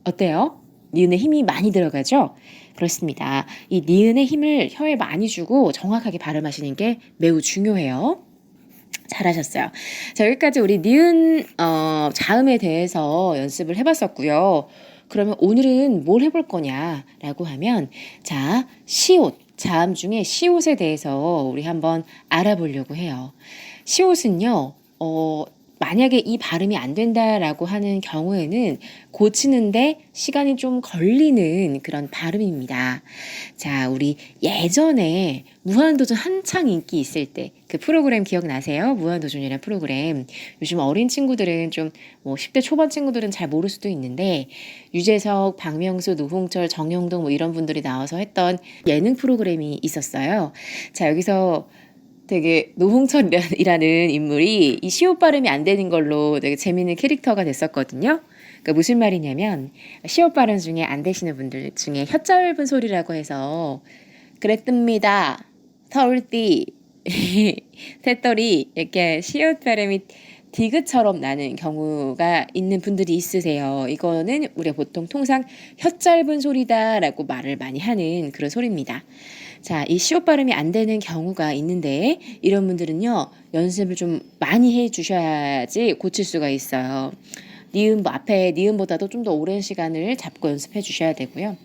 어때요? 니은에 힘이 많이 들어가죠? 그렇습니다. 이 니은의 힘을 혀에 많이 주고 정확하게 발음하시는 게 매우 중요해요. 잘하셨어요. 자, 여기까지 우리 니은 자음에 대해서 연습을 해봤었고요. 그러면 오늘은 뭘 해볼 거냐라고 하면 자, 시옷, 자음 중에 시옷에 대해서 우리 한번 알아보려고 해요. 시옷은요. 만약에 이 발음이 안 된다라고 하는 경우에는 고치는데 시간이 좀 걸리는 그런 발음입니다. 자, 우리 예전에 무한도전 한창 인기 있을 때 그 프로그램 기억나세요? 무한도전이라는 프로그램. 요즘 어린 친구들은 좀 뭐 10대 초반 친구들은 잘 모를 수도 있는데 유재석, 박명수, 노홍철, 정영동 뭐 이런 분들이 나와서 했던 예능 프로그램이 있었어요. 자, 여기서 되게 노홍철이라는 인물이 이 시옷 발음이 안 되는 걸로 되게 재밌는 캐릭터가 됐었거든요. 그러니까 무슨 말이냐면 시옷 발음 중에 안 되시는 분들 중에 혀 짧은 소리라고 해서 그랬습니다. 서울띠, 새떨이 이렇게 시옷 발음이 디귿처럼 나는 경우가 있는 분들이 있으세요. 이거는 우리가 보통 통상 혀 짧은 소리다라고 말을 많이 하는 그런 소리입니다. 자, 이 시옷 발음이 안 되는 경우가 있는데 이런 분들은요 연습을 좀 많이 해주셔야지 고칠 수가 있어요. 니은 앞에 니은보다도 좀 더 오랜 시간을 잡고 연습해 주셔야 되고요.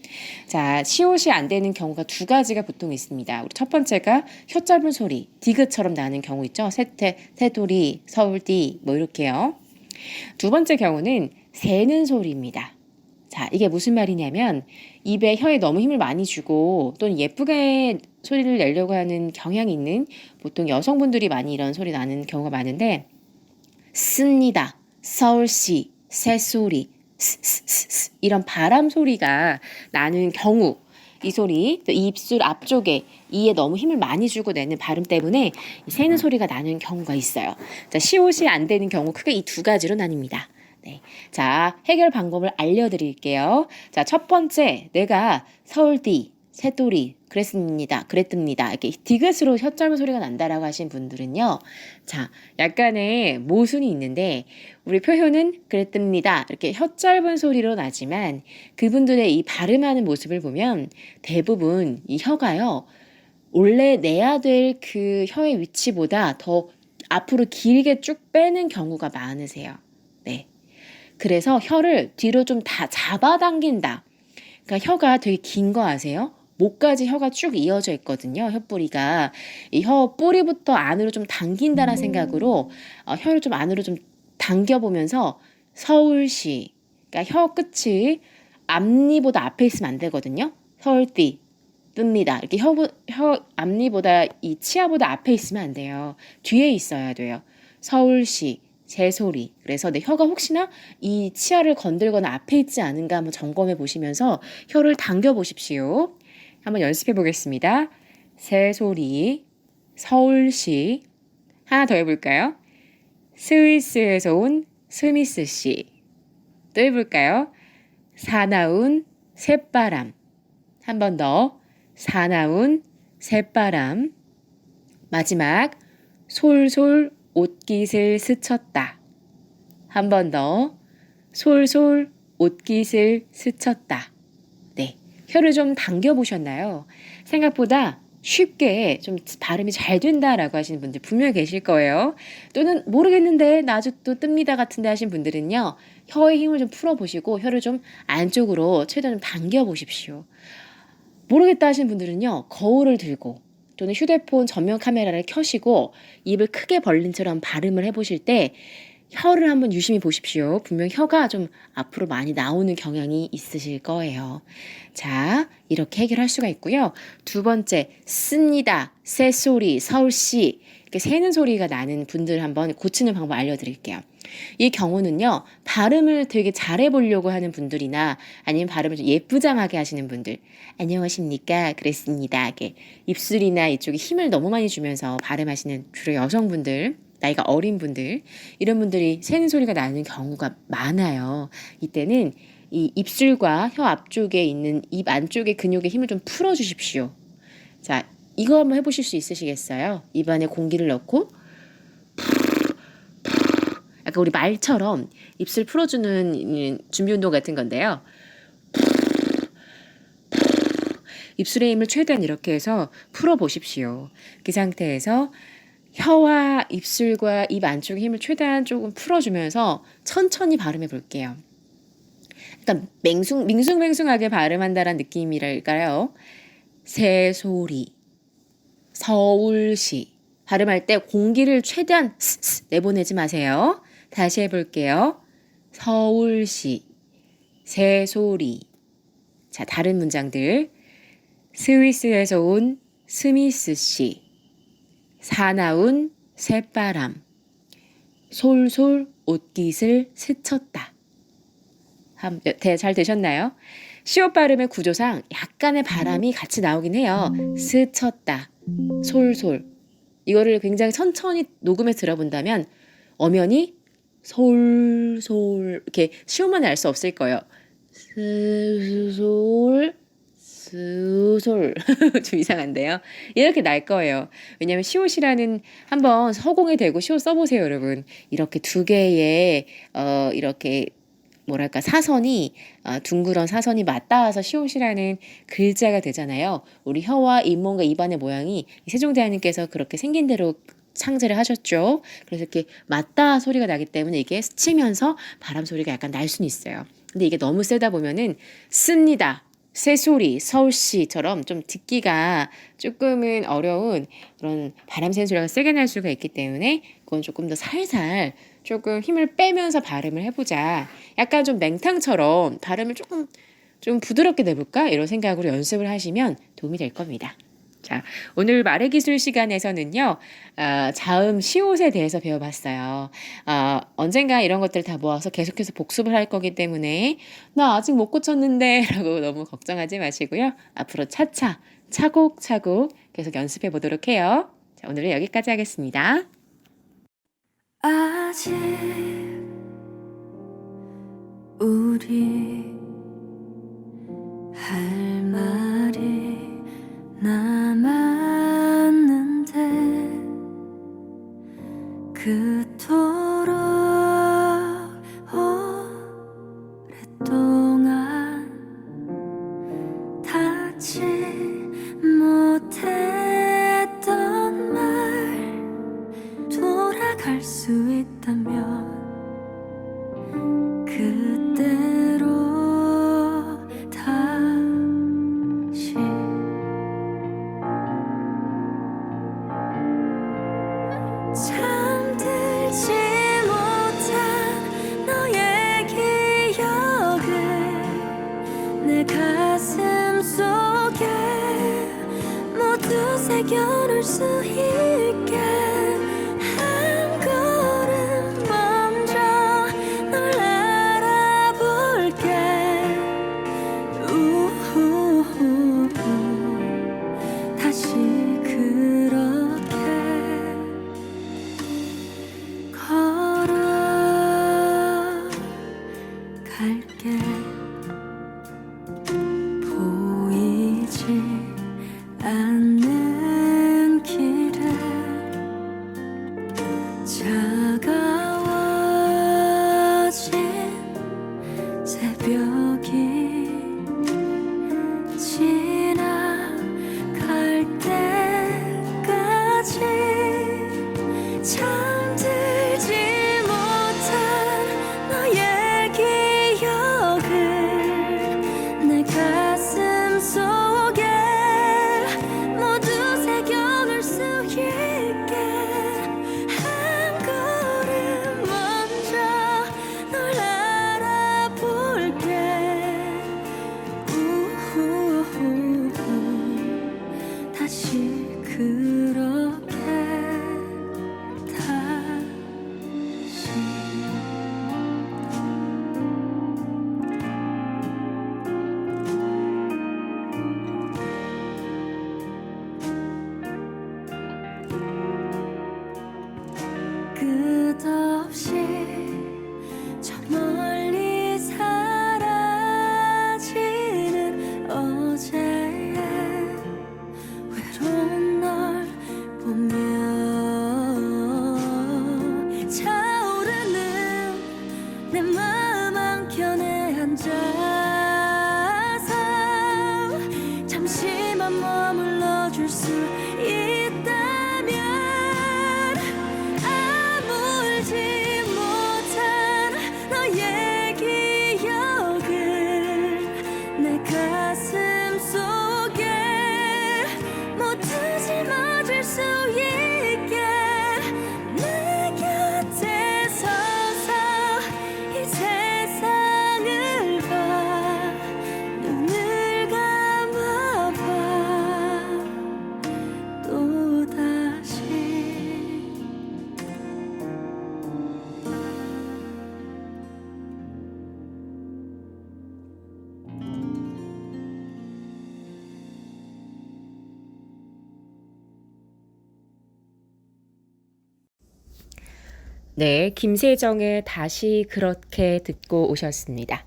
자, 시옷이 안 되는 경우가 두 가지가 보통 있습니다. 우리 첫 번째가 혀 짧은 소리, 디귿처럼 나는 경우 있죠. 새태, 새돌이, 서울띠 뭐 이렇게요. 두 번째 경우는 새는 소리입니다. 자, 이게 무슨 말이냐면 입에 혀에 너무 힘을 많이 주고 또는 예쁘게 소리를 내려고 하는 경향이 있는 보통 여성분들이 많이 이런 소리 나는 경우가 많은데 씁니다. 서울시, 새소리, 스스스스 이런 바람 소리가 나는 경우 이 소리, 또 입술 앞쪽에 이에 너무 힘을 많이 주고 내는 발음 때문에 새는 소리가 나는 경우가 있어요. 자, 시옷이 안 되는 경우 크게 이 두 가지로 나뉩니다. 네. 자, 해결 방법을 알려드릴게요. 자, 첫 번째, 내가 서울띠, 새돌이, 그랬습니다. 이렇게 디귿으로 혀 짧은 소리가 난다라고 하신 분들은요. 자, 약간의 모순이 있는데 우리 표현은 그랬습니다. 이렇게 혀 짧은 소리로 나지만 그분들의 이 발음하는 모습을 보면 대부분 이 혀가요. 원래 내야 될 그 혀의 위치보다 더 앞으로 길게 쭉 빼는 경우가 많으세요. 네. 그래서 혀를 뒤로 좀 다 잡아당긴다. 그러니까 혀가 되게 긴 거 아세요? 목까지 혀가 쭉 이어져 있거든요. 혀뿌리가. 이 혀뿌리부터 안으로 좀 당긴다는 생각으로 혀를 좀 안으로 좀 당겨보면서 서울시. 그러니까 혀 끝이 앞니보다 앞에 있으면 안 되거든요. 서울띠, 뜹니다. 이렇게 혀 앞니보다 이 치아보다 앞에 있으면 안 돼요. 뒤에 있어야 돼요. 서울시. 새소리. 그래서 내 혀가 혹시나 이 치아를 건들거나 앞에 있지 않은가 한번 점검해 보시면서 혀를 당겨 보십시오. 한번 연습해 보겠습니다. 새소리, 서울시. 하나 더 해볼까요? 스위스에서 온 스미스 씨. 또 해볼까요? 사나운 새바람. 한 번 더. 사나운 새바람. 마지막 솔솔 옷깃을 스쳤다. 한 번 더. 솔솔 옷깃을 스쳤다. 네, 혀를 좀 당겨보셨나요? 생각보다 쉽게 좀 발음이 잘 된다라고 하시는 분들 분명히 계실 거예요. 또는 모르겠는데 나 아직도 뜹니다 같은데 하신 분들은요. 혀의 힘을 좀 풀어보시고 혀를 좀 안쪽으로 최대한 좀 당겨보십시오. 모르겠다 하신 분들은요. 거울을 들고 또는 휴대폰 전면 카메라를 켜시고 입을 크게 벌린 처럼 발음을 해보실 때 혀를 한번 유심히 보십시오. 분명 혀가 좀 앞으로 많이 나오는 경향이 있으실 거예요. 자, 이렇게 해결할 수가 있고요. 두 번째, 씁니다. 새소리, 서울시. 이렇게 새는 소리가 나는 분들 한번 고치는 방법 알려드릴게요. 이 경우는요. 발음을 되게 잘해보려고 하는 분들이나 아니면 발음을 좀 예쁘장하게 하시는 분들. 안녕하십니까? 그랬습니다. 이렇게 입술이나 이쪽에 힘을 너무 많이 주면서 발음하시는 주로 여성분들, 나이가 어린 분들, 이런 분들이 새는 소리가 나는 경우가 많아요. 이때는 이 입술과 혀 앞쪽에 있는 입 안쪽의 근육의 힘을 좀 풀어주십시오. 자, 이거 한번 해보실 수 있으시겠어요? 입안에 공기를 넣고 약간 우리 말처럼 입술 풀어주는 준비 운동 같은 건데요. 입술의 힘을 최대한 이렇게 해서 풀어보십시오. 그 상태에서 혀와 입술과 입 안쪽의 힘을 최대한 조금 풀어주면서 천천히 발음해 볼게요. 약간 밍숭맹숭하게 발음한다는 느낌이랄까요? 새소리, 서울시. 발음할 때 공기를 최대한 내보내지 마세요. 다시 해볼게요. 서울시, 새소리. 자, 다른 문장들. 스위스에서 온 스미스 씨. 사나운 새바람. 솔솔 옷깃을 스쳤다. 잘 되셨나요? 시옷 발음의 구조상 약간의 바람이 같이 나오긴 해요. 스쳤다, 솔솔. 이거를 굉장히 천천히 녹음해서 들어본다면 엄연히 솔솔 이렇게 시옷만 알 수 없을 거예요. 스솔 스솔 좀 이상한데요. 이렇게 날 거예요. 왜냐하면 시옷이라는 한번 허공에 대고 시옷 써보세요, 여러분. 이렇게 두 개의 이렇게 뭐랄까 사선이 둥그런 사선이 맞닿아서 시옷이라는 글자가 되잖아요. 우리 혀와 잇몸과 입안의 모양이 세종대왕님께서 그렇게 생긴 대로 창제를 하셨죠. 그래서 이렇게 맞닿아 소리가 나기 때문에 이게 스치면서 바람 소리가 약간 날 수는 있어요. 근데 이게 너무 세다 보면은 씁니다. 새소리, 서울시처럼 좀 듣기가 조금은 어려운 그런 바람 새는 소리가 세게 날 수가 있기 때문에 그건 조금 더 살살 조금 힘을 빼면서 발음을 해보자. 약간 좀 맹탕처럼 발음을 조금 좀 부드럽게 내볼까? 이런 생각으로 연습을 하시면 도움이 될 겁니다. 자, 오늘 말의 기술 시간에서는요, 자음 시옷에 대해서 배워봤어요. 언젠가 이런 것들을 다 모아서 계속해서 복습을 할 거기 때문에 나 아직 못 고쳤는데 라고 너무 걱정하지 마시고요. 앞으로 차차, 차곡차곡 계속 연습해 보도록 해요. 자, 오늘은 여기까지 하겠습니다. 아직 우리 할 말이 남았는데 그토록 오랫동안 닿지 못했던 말 돌아갈 수 있다면 그때로 다시 잠들지 못한 너의 기억을 내 가슴 속에 모두 새겨놓을 수 있게 한 걸음 먼저 널 알아볼게. 우후후 다시 그렇게 걸어갈게. 보이지 않는 길에 차가워진 새벽이 지나갈 때까지 잠들지 못한 너의 기억을 내 가슴 속에 모두 새겨놓을 수 있게 한 걸음 먼저 널 알아볼게. 우후후 다시 그렇게 다시 끝없이 저 멀리 사라지는 어제의 외로운 널 보며 차오르는 내 마음 한켠에 앉아서 잠시만 머물러 줄 수 있다면 아물지 못한 너의 기억을 내 가슴 속에 모두 짊어질 수 있게 내 곁에 서서 네, 김세정의 다시 그렇게 듣고 오셨습니다.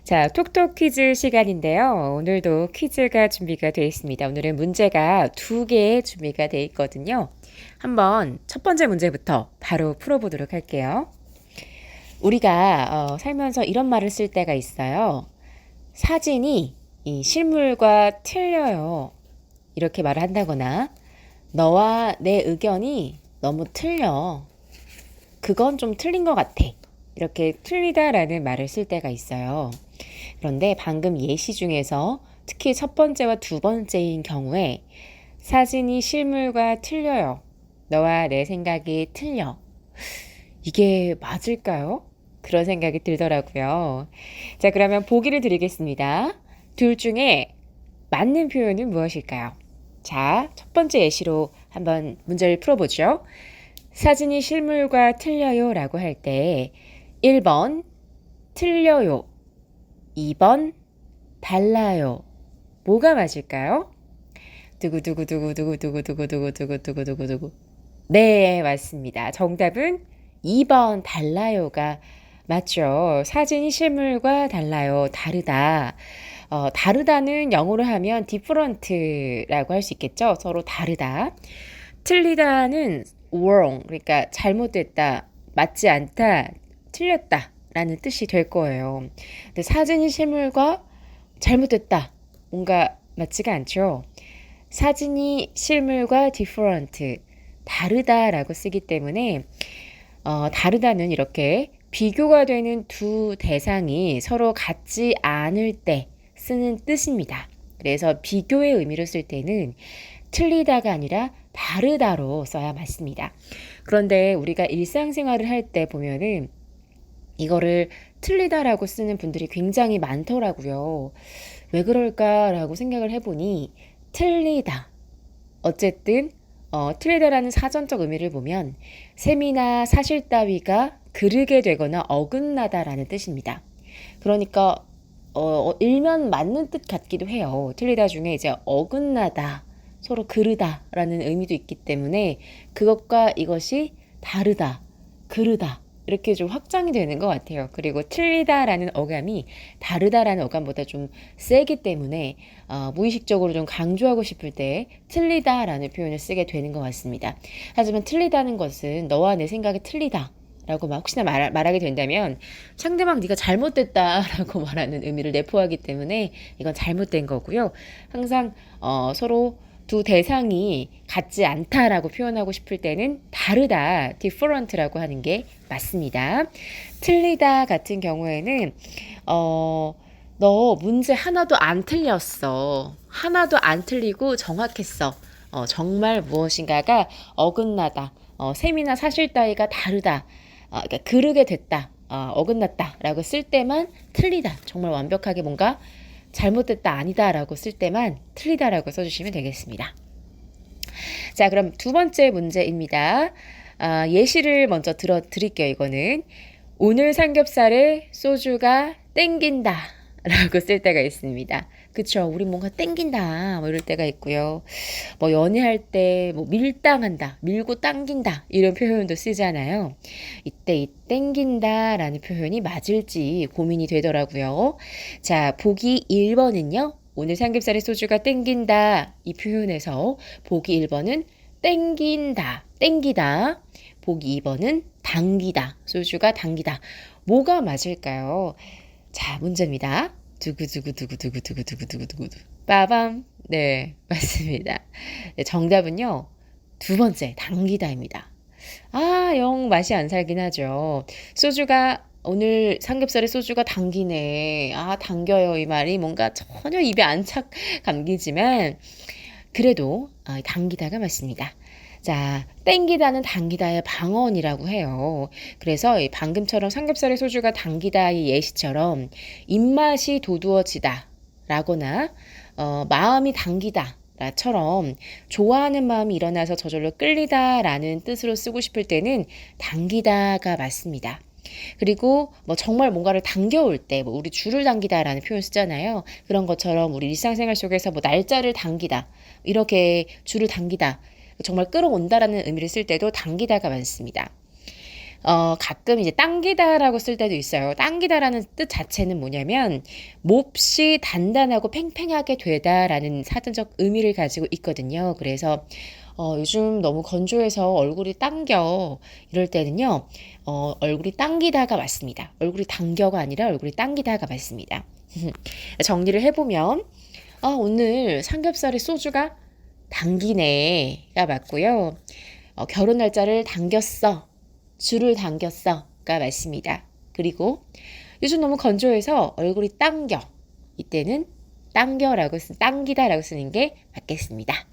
자, 톡톡 퀴즈 시간인데요. 오늘도 퀴즈가 준비가 되어 있습니다. 오늘은 문제가 2개 준비가 되어 있거든요. 한번 첫 번째 문제부터 바로 풀어보도록 할게요. 우리가 살면서 이런 말을 쓸 때가 있어요. 사진이 이 실물과 틀려요. 이렇게 말을 한다거나 너와 내 의견이 너무 틀려. 그건 좀 틀린 것 같아. 이렇게 틀리다라는 말을 쓸 때가 있어요. 그런데 방금 예시 중에서 특히 첫 번째와 두 번째인 경우에 사진이 실물과 틀려요. 너와 내 생각이 틀려. 이게 맞을까요? 그런 생각이 들더라고요. 자, 그러면 보기를 드리겠습니다. 둘 중에 맞는 표현은 무엇일까요? 자, 첫 번째 예시로 한번 문제를 풀어보죠. 사진이 실물과 틀려요 라고 할 때 1번 틀려요, 2번 달라요. 뭐가 맞을까요? 두구두구두구두구두구두구두구두구두구두구. 네, 맞습니다. 정답은 2번 달라요가 맞죠. 사진이 실물과 달라요. 다르다. 다르다는 영어로 하면 different라고 할 수 있겠죠. 서로 다르다. 틀리다는 wrong, 그러니까 잘못됐다, 맞지 않다, 틀렸다 라는 뜻이 될 거예요. 근데 사진이 실물과 잘못됐다, 뭔가 맞지가 않죠. 사진이 실물과 different, 다르다라고 쓰기 때문에 다르다는 이렇게 비교가 되는 두 대상이 서로 같지 않을 때 쓰는 뜻입니다. 그래서 비교의 의미로 쓸 때는 틀리다가 아니라 다르다로 써야 맞습니다. 그런데 우리가 일상생활을 할 때 보면은 이거를 틀리다라고 쓰는 분들이 굉장히 많더라고요. 왜 그럴까라고 생각을 해보니 틀리다. 어쨌든 틀리다라는 사전적 의미를 보면 셈이나 사실 따위가 그르게 되거나 어긋나다라는 뜻입니다. 그러니까 일면 맞는 뜻 같기도 해요. 틀리다 중에 이제 어긋나다, 서로 그르다라는 의미도 있기 때문에 그것과 이것이 다르다, 그르다 이렇게 좀 확장이 되는 것 같아요. 그리고 틀리다라는 어감이 다르다라는 어감보다 좀 세기 때문에 무의식적으로 좀 강조하고 싶을 때 틀리다라는 표현을 쓰게 되는 것 같습니다. 하지만 틀리다는 것은 너와 내 생각이 틀리다 라고 막 혹시나 말하게 된다면 상대방 네가 잘못됐다라고 말하는 의미를 내포하기 때문에 이건 잘못된 거고요. 항상 서로 두 대상이 같지 않다라고 표현하고 싶을 때는 다르다, different라고 하는 게 맞습니다. 틀리다 같은 경우에는 너 문제 하나도 안 틀렸어. 하나도 안 틀리고 정확했어. 정말 무엇인가가 어긋나다. 셈이나 사실 따위가 다르다. 그러니까 그르게 됐다. 어긋났다 라고 쓸 때만 틀리다. 정말 완벽하게 뭔가 잘못됐다, 아니다 라고 쓸 때만 틀리다 라고 써주시면 되겠습니다. 자, 그럼 두 번째 문제입니다. 예시를 먼저 드릴게요. 이거는 오늘 삼겹살에 소주가 땡긴다 라고 쓸 때가 있습니다. 그쵸? 우리 뭔가 땡긴다 뭐 이럴 때가 있고요. 뭐 연애할 때 뭐 밀당한다, 밀고 당긴다 이런 표현도 쓰잖아요. 이때 이 땡긴다 라는 표현이 맞을지 고민이 되더라고요. 자, 보기 1번은요. 오늘 삼겹살에 소주가 땡긴다 이 표현에서 보기 1번은 땡긴다, 땡기다. 보기 2번은 당기다, 소주가 당기다. 뭐가 맞을까요? 자, 문제입니다. 두구두구두구두구두구두구두구 빠밤. 네, 맞습니다. 네, 정답은요. 두 번째, 당기다입니다. 영 맛이 안 살긴 하죠. 소주가 오늘 삼겹살에 소주가 당기네. 당겨요. 이 말이 뭔가 전혀 입에 안 착 감기지만 그래도 당기다가 맞습니다. 자, 땡기다는 당기다의 방언이라고 해요. 그래서 방금처럼 삼겹살에 소주가 당기다의 예시처럼 입맛이 도두어지다 라거나 마음이 당기다 처럼 좋아하는 마음이 일어나서 저절로 끌리다 라는 뜻으로 쓰고 싶을 때는 당기다가 맞습니다. 그리고 뭐 정말 뭔가를 당겨올 때 뭐 우리 줄을 당기다라는 표현 쓰잖아요. 그런 것처럼 우리 일상생활 속에서 뭐 날짜를 당기다, 이렇게 줄을 당기다, 정말 끌어온다라는 의미를 쓸 때도 당기다가 많습니다. 가끔 이제 당기다라고 쓸 때도 있어요. 당기다라는 뜻 자체는 뭐냐면 몹시 단단하고 팽팽하게 되다라는 사전적 의미를 가지고 있거든요. 그래서 요즘 너무 건조해서 얼굴이 당겨 이럴 때는요. 얼굴이 당기다가 맞습니다. 얼굴이 당겨가 아니라 얼굴이 당기다가 맞습니다. 정리를 해보면 오늘 삼겹살에 소주가 당기네가 맞고요. 결혼 날짜를 당겼어. 줄을 당겼어가 맞습니다. 그리고 요즘 너무 건조해서 얼굴이 당겨. 이때는 당기다라고 쓰는 게 맞겠습니다.